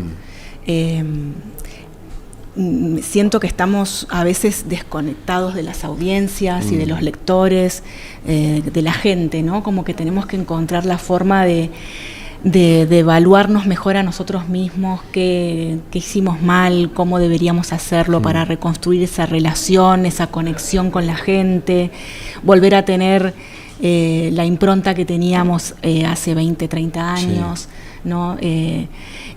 Siento que estamos a veces desconectados de las audiencias y de los lectores, de la gente, ¿no? Como que tenemos que encontrar la forma de evaluarnos mejor a nosotros mismos, qué hicimos mal, cómo deberíamos hacerlo para reconstruir esa relación, esa conexión con la gente, volver a tener la impronta que teníamos hace 20, 30 años, ¿no?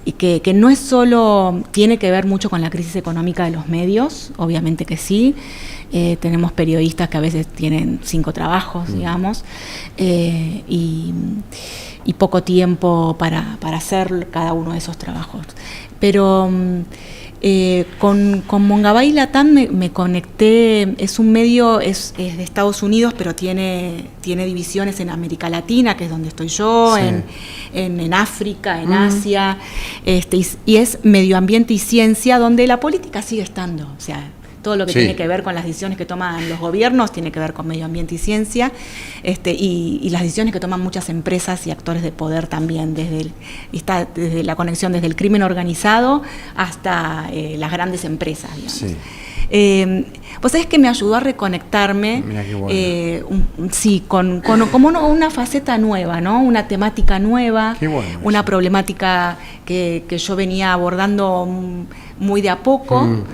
Y que no es solo, tiene que ver mucho con la crisis económica de los medios, obviamente que sí. Tenemos periodistas que a veces tienen 5 trabajos, digamos, y poco tiempo para hacer cada uno de esos trabajos. Pero con Mongabay Latam me conecté. Es un medio, es de Estados Unidos, pero tiene divisiones en América Latina, que es donde estoy yo, en África, en Asia, y es medio ambiente y ciencia, donde la política sigue estando. O sea, todo lo que tiene que ver con las decisiones que toman los gobiernos tiene que ver con medio ambiente y ciencia, y las decisiones que toman muchas empresas y actores de poder también, está desde la conexión desde el crimen organizado hasta las grandes empresas, digamos. Sí. Vos sabés que me ayudó a reconectarme, como una faceta nueva, ¿no? Una temática nueva, una problemática que yo venía abordando muy de a poco,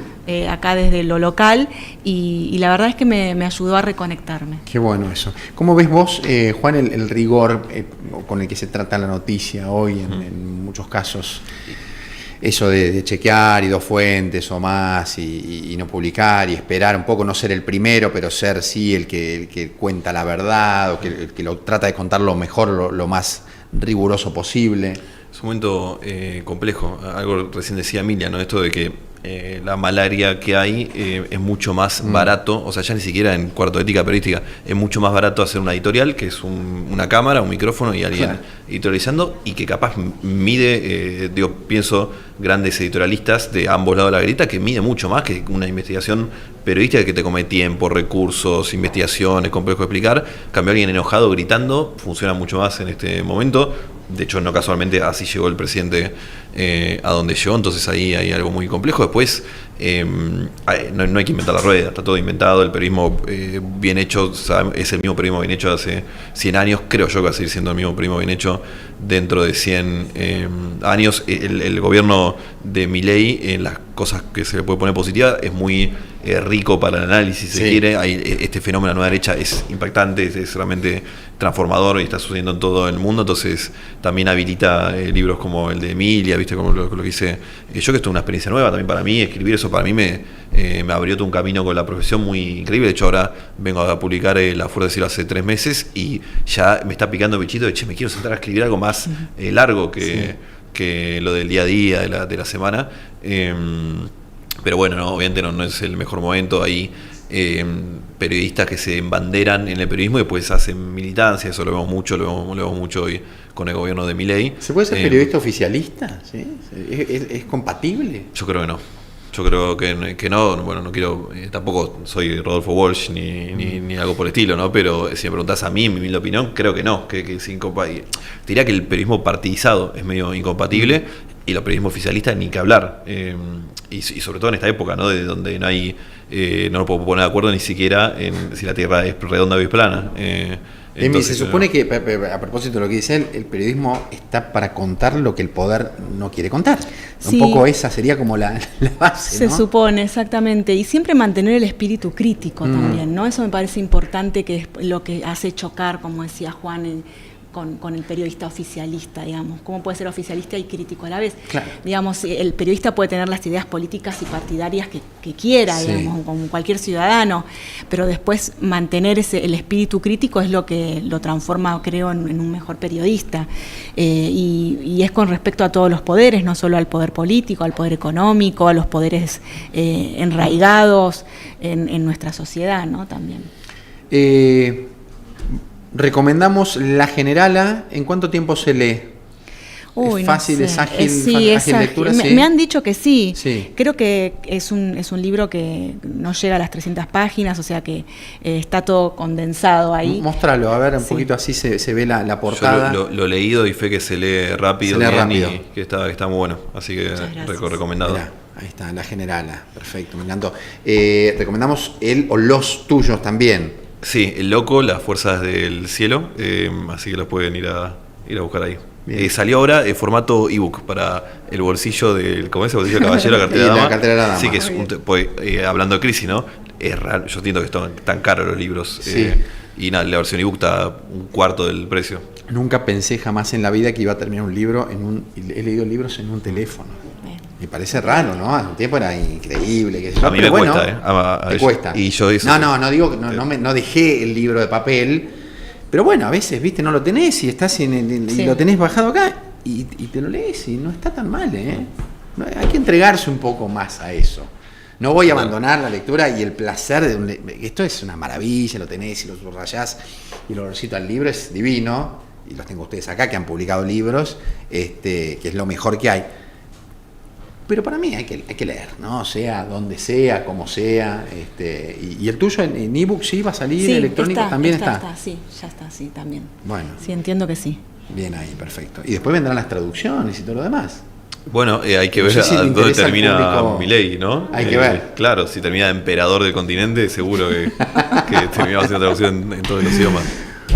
acá desde lo local, y la verdad es que me ayudó a reconectarme. Qué bueno eso. ¿Cómo ves vos, Juan, el rigor con el que se trata la noticia hoy en muchos casos? Eso de chequear y 2 fuentes o más y no publicar y esperar un poco, no ser el primero, pero ser sí el que cuenta la verdad o el que lo trata de contar lo mejor, lo más riguroso posible. Es un momento complejo. Algo recién decía Emilia, ¿no? Esto de que la malaria que hay es mucho más barato, o sea, ya ni siquiera en cuarto de ética periodística, es mucho más barato hacer una editorial, que es una cámara, un micrófono y alguien editorializando, y que capaz mide, pienso, grandes editorialistas de ambos lados de la grieta, que mide mucho más que una investigación periodística que te come tiempo, recursos, investigaciones, complejo de explicar. Cambio, alguien enojado gritando funciona mucho más en este momento. De hecho, no casualmente así llegó el presidente a donde llegó, entonces ahí hay algo muy complejo. Después, no hay que inventar la rueda, está todo inventado. El periodismo bien hecho es el mismo periodismo bien hecho de hace 100 años, creo yo que va a seguir siendo el mismo periodismo bien hecho dentro de 100 años. El gobierno de Milei, en las cosas que se le puede poner positiva, es muy rico para el análisis, si se quiere. Este fenómeno de la nueva derecha es impactante, es realmente transformador y está sucediendo en todo el mundo, entonces también habilita libros como el de Emilia, ¿viste? Como lo que hice yo, que esto es una experiencia nueva también para mí. Escribir eso para mí me abrió todo un camino con la profesión muy increíble. De hecho, ahora vengo a publicar La Fuerza del Cielo hace 3 meses y ya me está picando el bichito de, me quiero sentar a escribir algo más largo que lo del día a día, de la semana. Pero bueno, no, obviamente no es el mejor momento. Hay periodistas que se embanderan en el periodismo y después hacen militancia. Eso lo vemos mucho hoy con el gobierno de Milei. ¿Se puede ser periodista oficialista? ¿Sí? ¿Es compatible? Yo creo que no. Yo creo que no. Bueno, no quiero, tampoco soy Rodolfo Walsh ni algo por el estilo, ¿no? Pero si me preguntás a mí, en mi humilde opinión, creo que no, que es incompatible. Diría que el periodismo partidizado es medio incompatible y el periodismo oficialista ni que hablar. Y sobre todo en esta época, ¿no? De donde no hay, no nos podemos poner de acuerdo ni siquiera en si la Tierra es redonda o es plana. Se supone que, a propósito de lo que dice él, el periodismo está para contar lo que el poder no quiere contar. Sí, un poco esa sería como la base, ¿no? Se supone, exactamente. Y siempre mantener el espíritu crítico también, ¿no? Eso me parece importante, que es lo que hace chocar, como decía Juan, con el periodista oficialista, digamos. ¿Cómo puede ser oficialista y crítico a la vez? Claro. Digamos, el periodista puede tener las ideas políticas y partidarias que quiera, digamos, como cualquier ciudadano, pero después mantener el espíritu crítico es lo que lo transforma, creo, en un mejor periodista. Y es con respecto a todos los poderes, no solo al poder político, al poder económico, a los poderes enraigados en nuestra sociedad, ¿no? También. recomendamos La Generala. ¿En cuánto tiempo se lee? Uy, ¿Es fácil, no sé. es ágil, Sí, ágil lectura? Me, Sí. me han dicho que sí. Sí. Creo que es un libro que no llega a las 300 páginas, o sea que está todo condensado ahí. Mostralo, a ver, un Sí. poquito así se ve la portada. Yo lo he leído y fe que se lee rápido, Se lee bien, rápido. y que está muy bueno. Así que Muchas gracias. recomendado. Mirá, ahí está, La Generala. Perfecto, me encantó. Recomendamos él o los tuyos también. Sí, El Loco, Las Fuerzas del Cielo. Así que los pueden ir a buscar ahí. Salió ahora en formato ebook para el bolsillo del, ¿cómo es? El bolsillo de caballero, la cartera Y de la dama. cartera de la dama. Sí, que es hablando de crisis, ¿no? Es raro, yo siento que están tan caros los libros. Sí. Y nada, la versión ebook está un cuarto del precio. Nunca pensé jamás en la vida que iba a terminar un libro he leído libros en un teléfono. Me parece raro, ¿no? Hace un tiempo era increíble. Que A mí me cuesta, Te cuesta. Y yo eso. No digo que no dejé el libro de papel. Pero bueno, a veces, viste, no lo tenés y estás y lo tenés bajado acá y te lo lees y no está tan mal, ¿eh? Hay que entregarse un poco más a eso. No voy a abandonar la lectura y el placer de esto es una maravilla, lo tenés y lo subrayás y el olorcito al libro es divino, y los tengo ustedes acá que han publicado libros, que es lo mejor que hay. Pero para mí hay que leer, ¿no? Sea donde sea, como sea. Y el tuyo en ebook sí va a salir, Sí, electrónico también está. Sí, ya está, sí, también. Bueno, Sí, entiendo que sí. bien ahí, perfecto. Y después vendrán las traducciones y todo lo demás. Bueno, hay que No ver sé si le a dónde interesa al termina público. Milei, ¿no? Hay que ver. Claro, si termina de emperador del continente, seguro que terminamos haciendo traducción en todos los idiomas.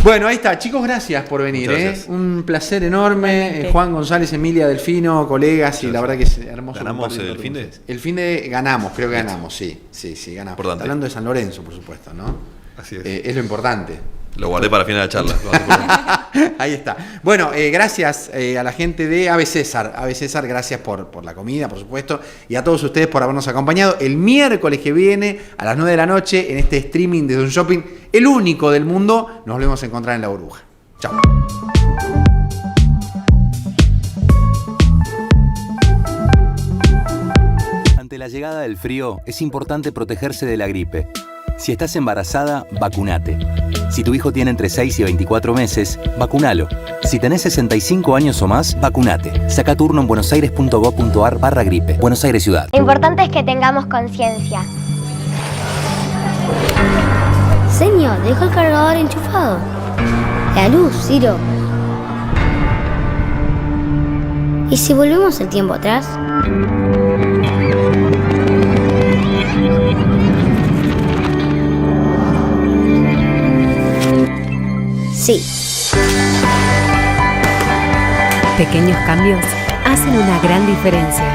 Bueno, ahí está. Chicos, gracias por venir. Muchas gracias. Un placer enorme. Igualmente. Juan González, Emilia Delfino, colegas, y la verdad que es hermoso. ¿Ganamos compartir el con finde? ustedes. El finde ganamos, creo que ganamos, sí, ganamos. Importante. Hablando de San Lorenzo, por supuesto, ¿no? Así es. Es lo importante. Lo guardé para el final de la charla. Ahí está. Bueno, gracias a la gente de Ave César. Ave César, gracias por la comida, por supuesto, y a todos ustedes por habernos acompañado. El miércoles que viene, a las 9 de la noche, en este streaming desde un shopping, el único del mundo, nos volvemos a encontrar en La Burbuja. Chao. Ante la llegada del frío, es importante protegerse de la gripe. Si estás embarazada, vacunate. Si tu hijo tiene entre 6 y 24 meses, vacunalo. Si tenés 65 años o más, vacunate. Saca turno en buenosaires.gov.ar/gripe. Buenos Aires Ciudad. Lo importante es que tengamos conciencia. Señor, deja el cargador enchufado. La luz, Ciro. ¿Y si volvemos el tiempo atrás? Sí. Pequeños cambios hacen una gran diferencia.